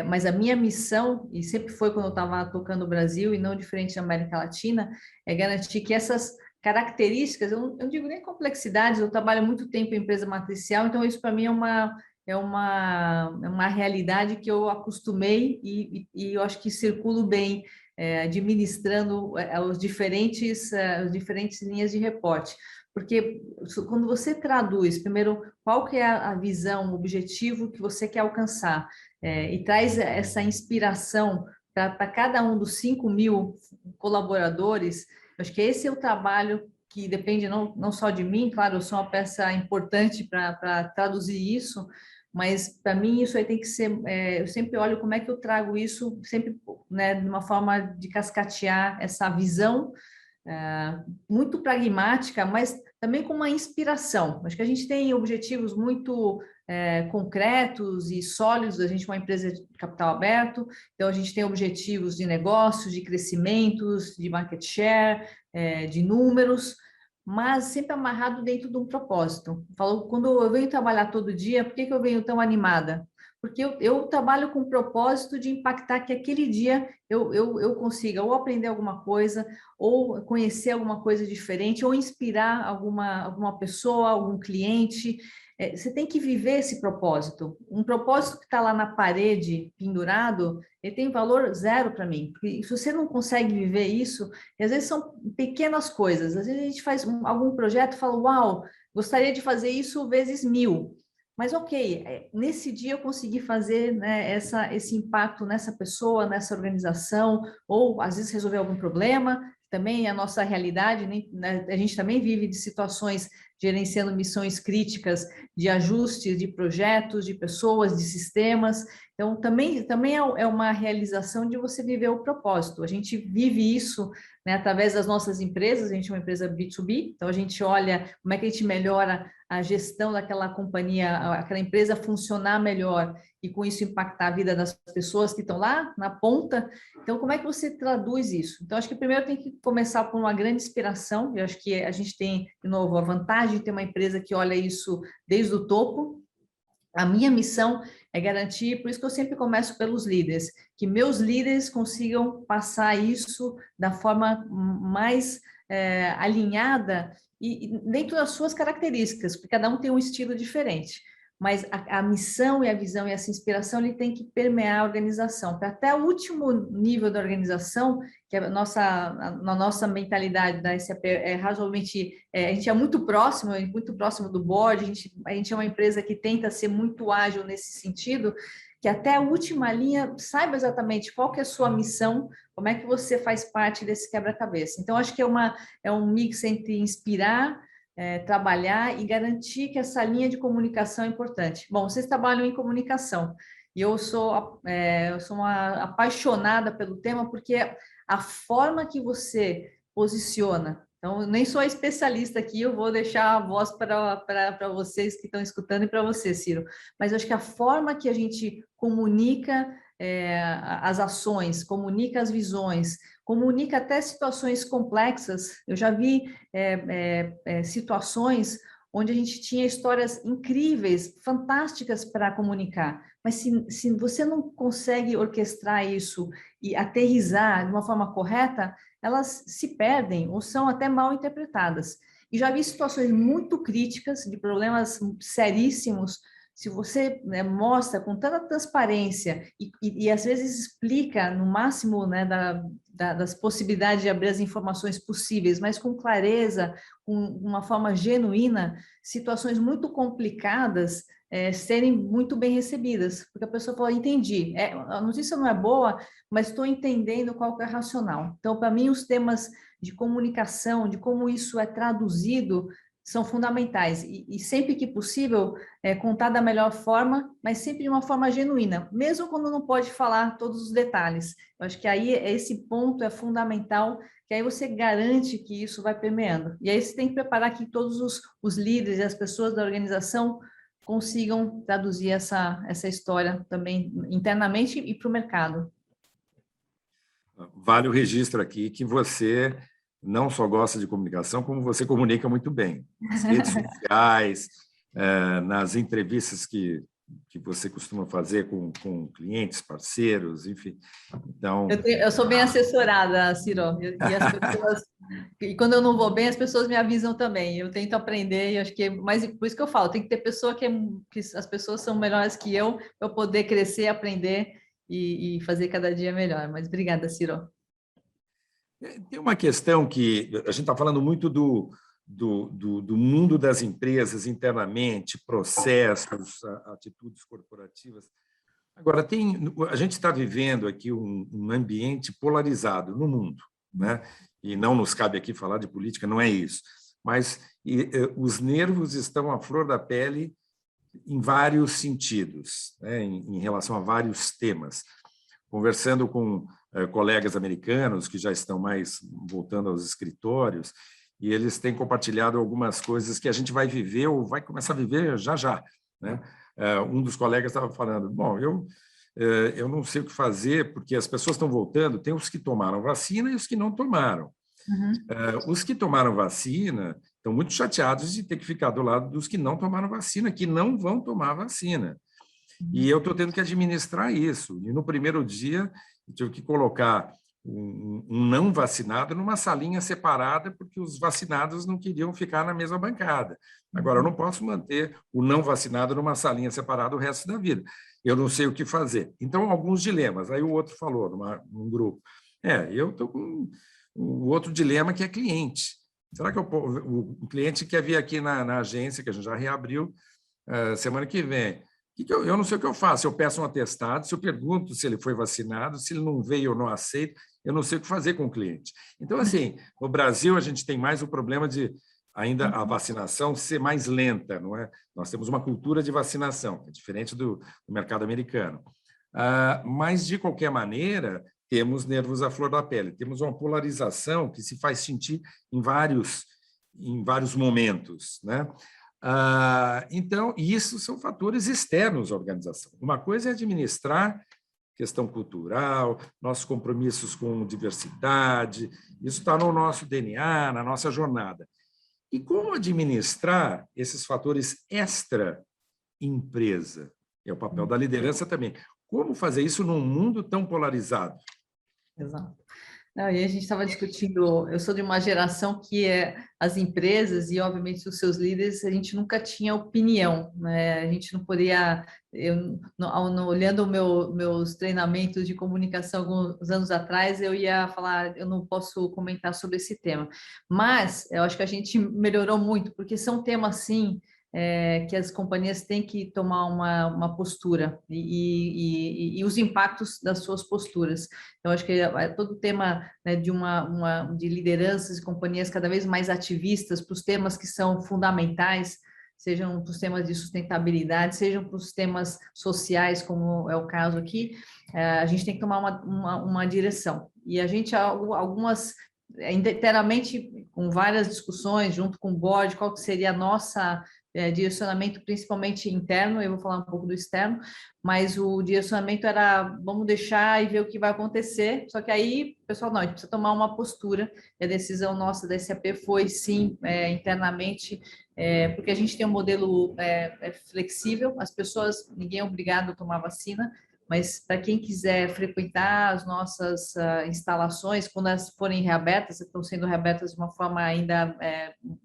mas a minha missão, e sempre foi quando eu estava tocando o Brasil, e não diferente da América Latina, é garantir que essas características, eu não digo nem complexidades, eu trabalho há muito tempo em empresa matricial, então isso para mim é uma realidade que eu acostumei e eu acho que circulo bem, administrando as diferentes linhas de reporte. Porque quando você traduz, primeiro, qual que é a visão, o objetivo que você quer alcançar, e traz essa inspiração para cada um dos 5.000 colaboradores, acho que esse é o trabalho que depende não só de mim, claro, eu sou uma peça importante para traduzir isso, mas para mim isso aí tem que ser, eu sempre olho como é que eu trago isso, sempre, né, de uma forma de cascatear essa visão, muito pragmática, mas também com uma inspiração. Acho que a gente tem objetivos muito concretos e sólidos, a gente é uma empresa de capital aberto, então a gente tem objetivos de negócios, de crescimentos, de market share, de números, mas sempre amarrado dentro de um propósito. Falo, quando eu venho trabalhar todo dia, por que eu venho tão animada? Porque eu trabalho com o propósito de impactar que aquele dia eu consiga ou aprender alguma coisa, ou conhecer alguma coisa diferente, ou inspirar alguma pessoa, algum cliente. Você tem que viver esse propósito. Um propósito que está lá na parede, pendurado, ele tem valor zero para mim. Porque se você não consegue viver isso, e às vezes são pequenas coisas. Às vezes a gente faz algum projeto e fala, uau, gostaria de fazer isso vezes 1.000. Mas ok, nesse dia eu consegui fazer, né, esse impacto nessa pessoa, nessa organização, ou às vezes resolver algum problema, também a nossa realidade, né, a gente também vive de situações gerenciando missões críticas de ajustes de projetos, de pessoas, de sistemas. Então, também é uma realização de você viver o propósito. A gente vive isso, né, através das nossas empresas, a gente é uma empresa B2B, então a gente olha como é que a gente melhora a gestão daquela companhia, aquela empresa funcionar melhor e com isso impactar a vida das pessoas que estão lá na ponta. Então, como é que você traduz isso? Então, acho que primeiro tem que começar por uma grande inspiração. Eu acho que a gente tem, de novo, a vantagem de ter uma empresa que olha isso desde o topo. A minha missão é garantir, por isso que eu sempre começo pelos líderes, que meus líderes consigam passar isso da forma mais alinhada e dentro das suas características, porque cada um tem um estilo diferente. Mas a missão e a visão e essa inspiração ele tem que permear a organização, para até o último nível da organização, que na nossa mentalidade da SAP é razoavelmente, a gente é muito próximo do board, a gente é uma empresa que tenta ser muito ágil nesse sentido, que até a última linha saiba exatamente qual que é a sua missão, como é que você faz parte desse quebra-cabeça. Então, acho que é um mix entre inspirar, trabalhar e garantir que essa linha de comunicação é importante. Bom, vocês trabalham em comunicação e eu sou uma apaixonada pelo tema porque a forma que você posiciona. Então, eu nem sou especialista aqui, eu vou deixar a voz para vocês que estão escutando e para você, Ciro. Mas eu acho que a forma que a gente comunica as ações, comunica as visões, comunica até situações complexas. Eu já vi situações onde a gente tinha histórias incríveis, fantásticas para comunicar, mas se você não consegue orquestrar isso e aterrizar de uma forma correta, elas se perdem ou são até mal interpretadas. E já vi situações muito críticas, de problemas seríssimos. Se você mostra com tanta transparência e às vezes explica no máximo das possibilidades de abrir as informações possíveis, mas com clareza, com uma forma genuína, situações muito complicadas serem muito bem recebidas, porque a pessoa fala, entendi, a notícia não é boa, mas estou entendendo qual que é a racional. Então, para mim, os temas de comunicação, de como isso é traduzido, são fundamentais e sempre que possível contar da melhor forma, mas sempre de uma forma genuína, mesmo quando não pode falar todos os detalhes. Eu acho que aí esse ponto é fundamental, que aí você garante que isso vai permeando. E aí você tem que preparar que todos os líderes e as pessoas da organização consigam traduzir essa história também internamente e para o mercado. Vale o registro aqui que você não só gosta de comunicação, como você comunica muito bem. Nas redes sociais, nas entrevistas que você costuma fazer com clientes, parceiros, enfim. Então, eu sou bem assessorada, Ciro, e quando eu não vou bem, as pessoas me avisam também. Eu tento aprender e acho que mas por isso que eu falo, tem que ter pessoa que as pessoas são melhores que eu para eu poder crescer, aprender e fazer cada dia melhor. Mas obrigada, Ciro. Tem uma questão que a gente está falando muito do mundo das empresas internamente, processos, atitudes corporativas. Agora, a gente está vivendo aqui um ambiente polarizado no mundo, né? E não nos cabe aqui falar de política, não é isso. Mas os nervos estão à flor da pele em vários sentidos, né? Em relação a vários temas. Conversando com colegas americanos que já estão mais voltando aos escritórios, e eles têm compartilhado algumas coisas que a gente vai viver ou vai começar a viver já, né? Um dos colegas estava falando, bom, eu não sei o que fazer, porque as pessoas estão voltando, tem os que tomaram vacina e os que não tomaram. Uhum. Os que tomaram vacina estão muito chateados de ter que ficar do lado dos que não tomaram vacina, que não vão tomar vacina. E eu estou tendo que administrar isso. E no primeiro dia, eu tive que colocar um não vacinado numa salinha separada, porque os vacinados não queriam ficar na mesma bancada. Agora, eu não posso manter o não vacinado numa salinha separada o resto da vida. Eu não sei o que fazer. Então, alguns dilemas. Aí o outro falou, num grupo, eu estou com o outro dilema que é cliente. Será que o cliente quer vir aqui na agência, que a gente já reabriu, semana que vem? Eu não sei o que eu faço. Eu peço um atestado, se eu pergunto se ele foi vacinado, se ele não veio, eu não aceito, eu não sei o que fazer com o cliente. Então, assim, no Brasil, a gente tem mais o problema de ainda a vacinação ser mais lenta, não é? Nós temos uma cultura de vacinação, que é diferente do mercado americano. Mas, de qualquer maneira, temos nervos à flor da pele, temos uma polarização que se faz sentir em vários momentos, né? Então, isso são fatores externos à organização. Uma coisa é administrar questão cultural, nossos compromissos com diversidade, isso está no nosso DNA, na nossa jornada. E como administrar esses fatores extra-empresa? É o papel da liderança também. Como fazer isso num mundo tão polarizado? Exato. Não, e a gente estava discutindo, eu sou de uma geração que as empresas e, obviamente, os seus líderes, a gente nunca tinha opinião, né? A gente não poderia, olhando meus treinamentos de comunicação alguns anos atrás, eu ia falar, eu não posso comentar sobre esse tema, mas eu acho que a gente melhorou muito, porque são temas, assim, que as companhias têm que tomar uma postura e os impactos das suas posturas. Então, acho que todo o tema, né, de lideranças e companhias cada vez mais ativistas para os temas que são fundamentais, sejam para os temas de sustentabilidade, sejam para os temas sociais, como é o caso aqui, a gente tem que tomar uma direção. E a gente, algumas, inteiramente, com várias discussões, junto com o board, qual que seria a nossa direcionamento, principalmente interno, eu vou falar um pouco do externo, mas o direcionamento era, vamos deixar e ver o que vai acontecer, só que aí, pessoal, não, a gente precisa tomar uma postura, e a decisão nossa da SAP foi, sim, internamente, porque a gente tem um modelo flexível, as pessoas, ninguém é obrigado a tomar vacina, mas para quem quiser frequentar as nossas instalações, quando elas forem reabertas, estão sendo reabertas de uma forma ainda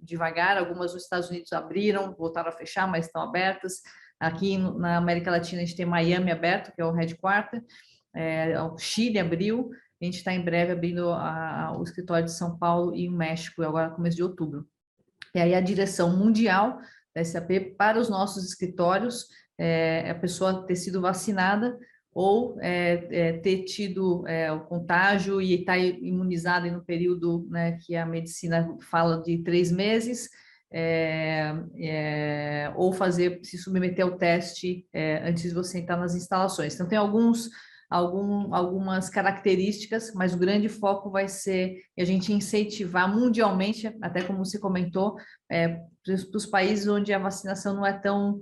devagar, algumas nos Estados Unidos abriram, voltaram a fechar, mas estão abertas. Aqui na América Latina a gente tem Miami aberto, que é o headquarter, o Chile abriu, a gente está em breve abrindo o escritório de São Paulo e o México, agora começo de outubro. E aí a direção mundial da SAP para os nossos escritórios a pessoa ter sido vacinada ou ter tido o contágio e estar imunizada no período, né, que a medicina fala de 3 meses, ou se submeter ao teste antes de você entrar nas instalações. Então, tem algumas características, mas o grande foco vai ser a gente incentivar mundialmente, até como você comentou, para os países onde a vacinação não é tão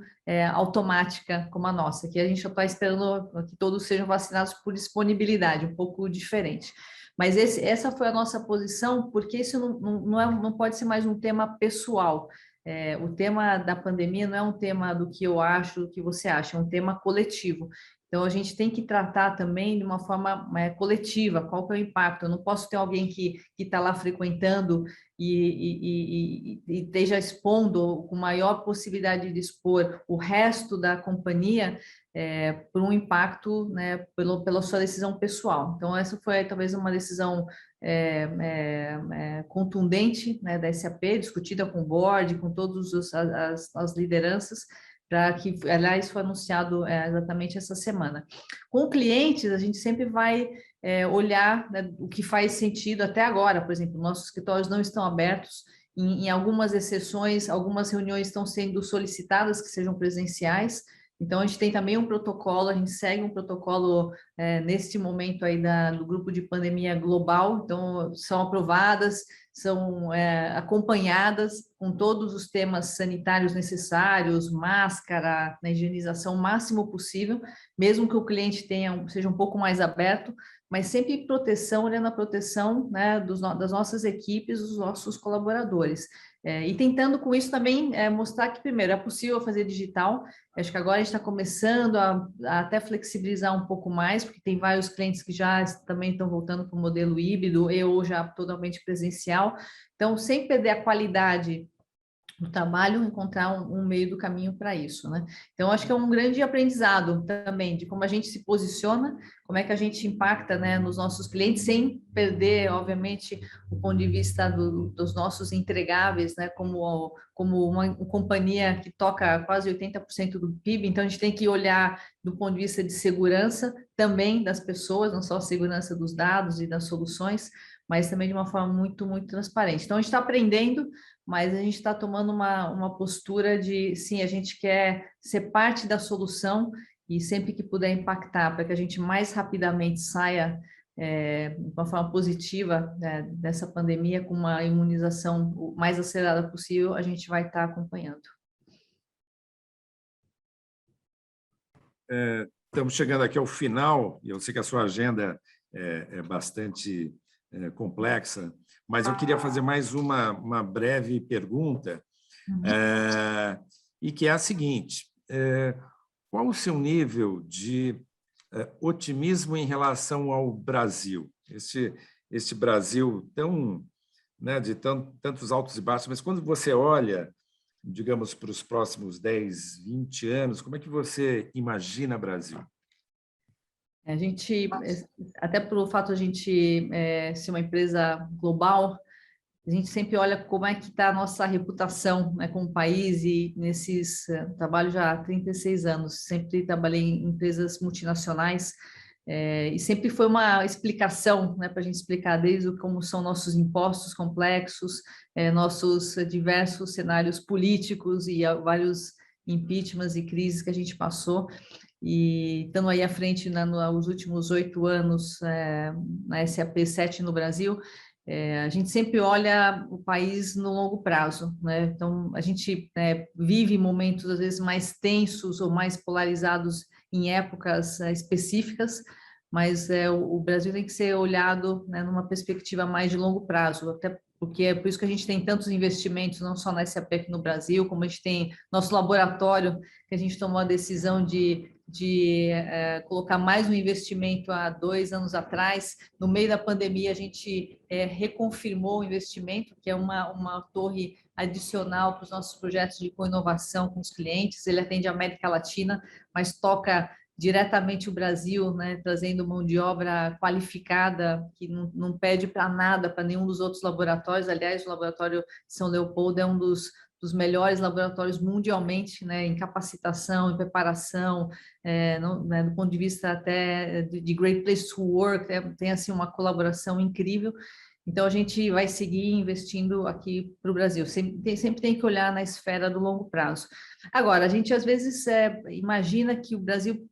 automática como a nossa, que a gente já está esperando que todos sejam vacinados por disponibilidade, um pouco diferente. Mas essa foi a nossa posição, porque isso não pode ser mais um tema pessoal. O tema da pandemia não é um tema do que eu acho, do que você acha, é um tema coletivo. Então, a gente tem que tratar também de uma forma coletiva, qual que é o impacto. Eu não posso ter alguém que está lá frequentando e esteja expondo, com maior possibilidade de expor o resto da companhia por um impacto, né, pela sua decisão pessoal. Então, essa foi talvez uma decisão contundente, né, da SAP, discutida com o board, com todas as lideranças, para que, aliás, foi anunciado exatamente essa semana. Com clientes, a gente sempre vai olhar, né, o que faz sentido até agora. Por exemplo, nossos escritórios não estão abertos, em algumas exceções, algumas reuniões estão sendo solicitadas que sejam presenciais. Então, a gente tem também um protocolo, a gente segue um protocolo neste momento aí do grupo de pandemia global, então são aprovadas, são acompanhadas com todos os temas sanitários necessários, máscara, né, higienização o máximo possível, mesmo que o cliente seja um pouco mais aberto, mas sempre proteção, olhando a proteção, né, das nossas equipes, dos nossos colaboradores. E tentando com isso também mostrar que, primeiro, é possível fazer digital. Acho que agora a gente está começando a até flexibilizar um pouco mais, porque tem vários clientes que já também estão voltando para o modelo híbrido ou já totalmente presencial. Então, sem perder a qualidade do trabalho, encontrar um meio do caminho para isso, né? Então, acho que é um grande aprendizado também de como a gente se posiciona, como é que a gente impacta, né, nos nossos clientes, sem perder, obviamente, o ponto de vista dos nossos entregáveis, né, como uma companhia que toca quase 80% do PIB, então a gente tem que olhar do ponto de vista de segurança também das pessoas, não só a segurança dos dados e das soluções, mas também de uma forma muito, muito transparente. Então, a gente está aprendendo, mas a gente está tomando uma postura de, sim, a gente quer ser parte da solução e sempre que puder impactar, para que a gente mais rapidamente saia de uma forma positiva dessa pandemia, com uma imunização o mais acelerada possível, a gente vai estar acompanhando. Estamos chegando aqui ao final, e eu sei que a sua agenda é bastante complexa, mas eu queria fazer mais uma breve pergunta, e que é a seguinte: qual o seu nível de otimismo em relação ao Brasil? Este Brasil tão, né, de tantos altos e baixos, mas quando você olha, digamos, para os próximos 10, 20 anos, como é que você imagina Brasil? A gente, até pelo fato de a gente ser uma empresa global, a gente sempre olha como é que está a nossa reputação, né, como país, e nesses trabalho já há 36 anos, sempre trabalhei em empresas multinacionais, e sempre foi uma explicação, né, para a gente explicar desde como são nossos impostos complexos, nossos diversos cenários políticos e vários impeachments e crises que a gente passou, e estando aí à frente nos últimos 8 anos na SAP 7 no Brasil, a gente sempre olha o país no longo prazo, né? Então, a gente vive momentos, às vezes, mais tensos ou mais polarizados em épocas específicas, mas o Brasil tem que ser olhado, né, numa perspectiva mais de longo prazo, até porque é por isso que a gente tem tantos investimentos, não só na SAP aqui no Brasil, como a gente tem nosso laboratório, que a gente tomou a decisão de colocar mais um investimento há 2 anos atrás. No meio da pandemia, a gente reconfirmou o investimento, que é uma torre adicional para os nossos projetos de co-inovação com os clientes. Ele atende a América Latina, mas toca diretamente o Brasil, né, trazendo mão de obra qualificada, que não pede para nada, para nenhum dos outros laboratórios. Aliás, o laboratório de São Leopoldo é um dos melhores laboratórios mundialmente, né, em capacitação, em preparação, né, do ponto de vista até de Great Place to Work, tem assim uma colaboração incrível. Então, a gente vai seguir investindo aqui para o Brasil. Sempre tem que olhar na esfera do longo prazo. Agora, a gente às vezes imagina que o Brasil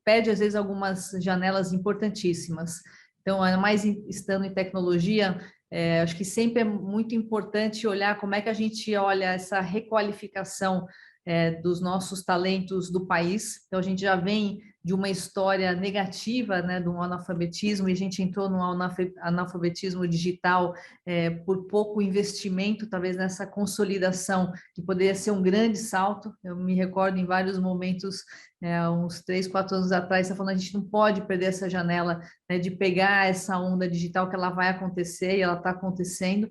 perde, às vezes, algumas janelas importantíssimas. Então, ainda mais estando em tecnologia, acho que sempre é muito importante olhar como é que a gente olha essa requalificação dos nossos talentos do país. Então, a gente já vem de uma história negativa, né, do analfabetismo, e a gente entrou no analfabetismo digital por pouco investimento, talvez nessa consolidação, que poderia ser um grande salto. Eu me recordo em vários momentos, uns 3, 4 anos atrás, você falando, a gente não pode perder essa janela, né, de pegar essa onda digital, que ela vai acontecer e ela está acontecendo.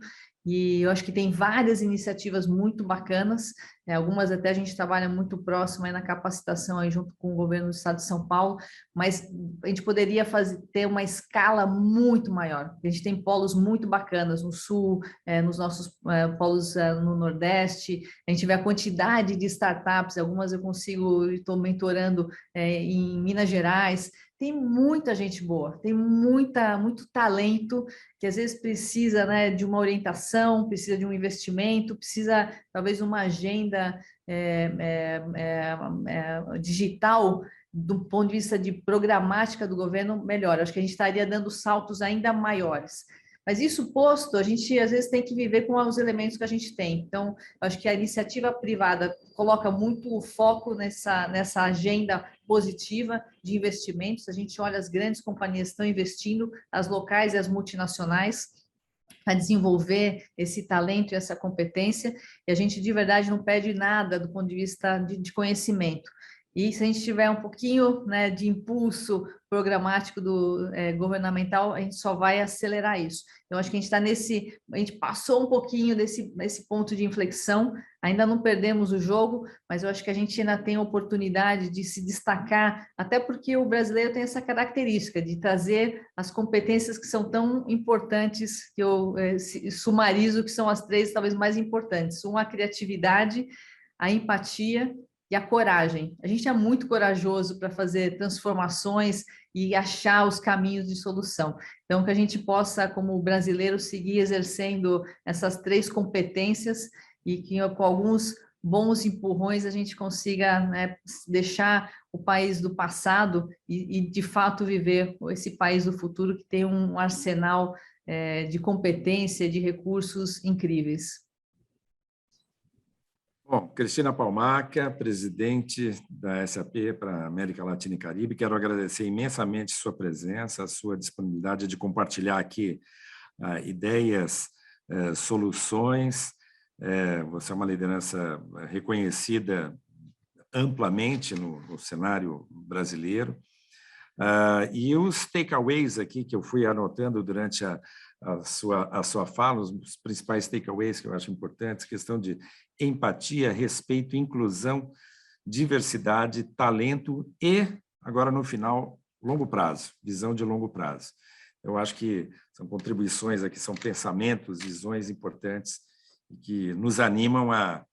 E eu acho que tem várias iniciativas muito bacanas, algumas até a gente trabalha muito próximo aí na capacitação aí junto com o governo do estado de São Paulo, mas a gente poderia ter uma escala muito maior. A gente tem polos muito bacanas no sul, nos nossos polos no Nordeste, a gente vê a quantidade de startups, algumas eu estou mentorando em Minas Gerais. Tem muita gente boa, tem muito talento que às vezes precisa, né, de uma orientação, precisa de um investimento, precisa talvez uma agenda digital do ponto de vista de programática do governo melhor. Acho que a gente estaria dando saltos ainda maiores. Mas isso posto, a gente às vezes tem que viver com os elementos que a gente tem. Então, acho que a iniciativa privada coloca muito foco nessa agenda positiva de investimentos. A gente olha as grandes companhias que estão investindo, as locais e as multinacionais, para desenvolver esse talento e essa competência, e a gente de verdade não perde nada do ponto de vista de conhecimento. E se a gente tiver um pouquinho, né, de impulso programático governamental, a gente só vai acelerar isso. Então, acho que a gente está a gente passou um pouquinho desse ponto de inflexão, ainda não perdemos o jogo, mas eu acho que a gente ainda tem a oportunidade de se destacar, até porque o brasileiro tem essa característica de trazer as competências que são tão importantes, que eu sumarizo, que são as 3 talvez mais importantes. Uma, a criatividade, a empatia e a coragem. A gente é muito corajoso para fazer transformações e achar os caminhos de solução. Então, que a gente possa, como brasileiro, seguir exercendo essas 3 competências e que com alguns bons empurrões a gente consiga, né, deixar o país do passado e, de fato, viver esse país do futuro que tem um arsenal de competência, de recursos incríveis. Bom, Cristina Palmaca, presidente da SAP para a América Latina e Caribe, quero agradecer imensamente sua presença, a sua disponibilidade de compartilhar aqui ideias, soluções. Você é uma liderança reconhecida amplamente no cenário brasileiro. E os takeaways aqui que eu fui anotando durante a sua fala, os principais takeaways que eu acho importantes, questão de empatia, respeito, inclusão, diversidade, talento e, agora no final, longo prazo, visão de longo prazo. Eu acho que são contribuições aqui, são pensamentos, visões importantes e que nos animam a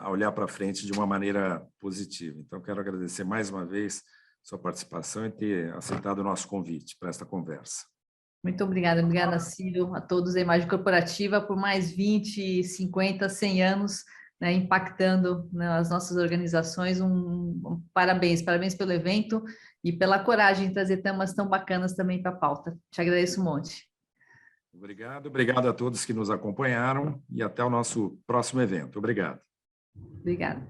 olhar para frente de uma maneira positiva. Então, quero agradecer mais uma vez sua participação e ter aceitado o nosso convite para esta conversa. Muito obrigada, Ciro, a todos da Imagem Corporativa por mais 20, 50, 100 anos, né, impactando, né, as nossas organizações. Parabéns pelo evento e pela coragem de trazer temas tão bacanas também para a pauta. Te agradeço um monte. Obrigado a todos que nos acompanharam e até o nosso próximo evento. Obrigado. Obrigada.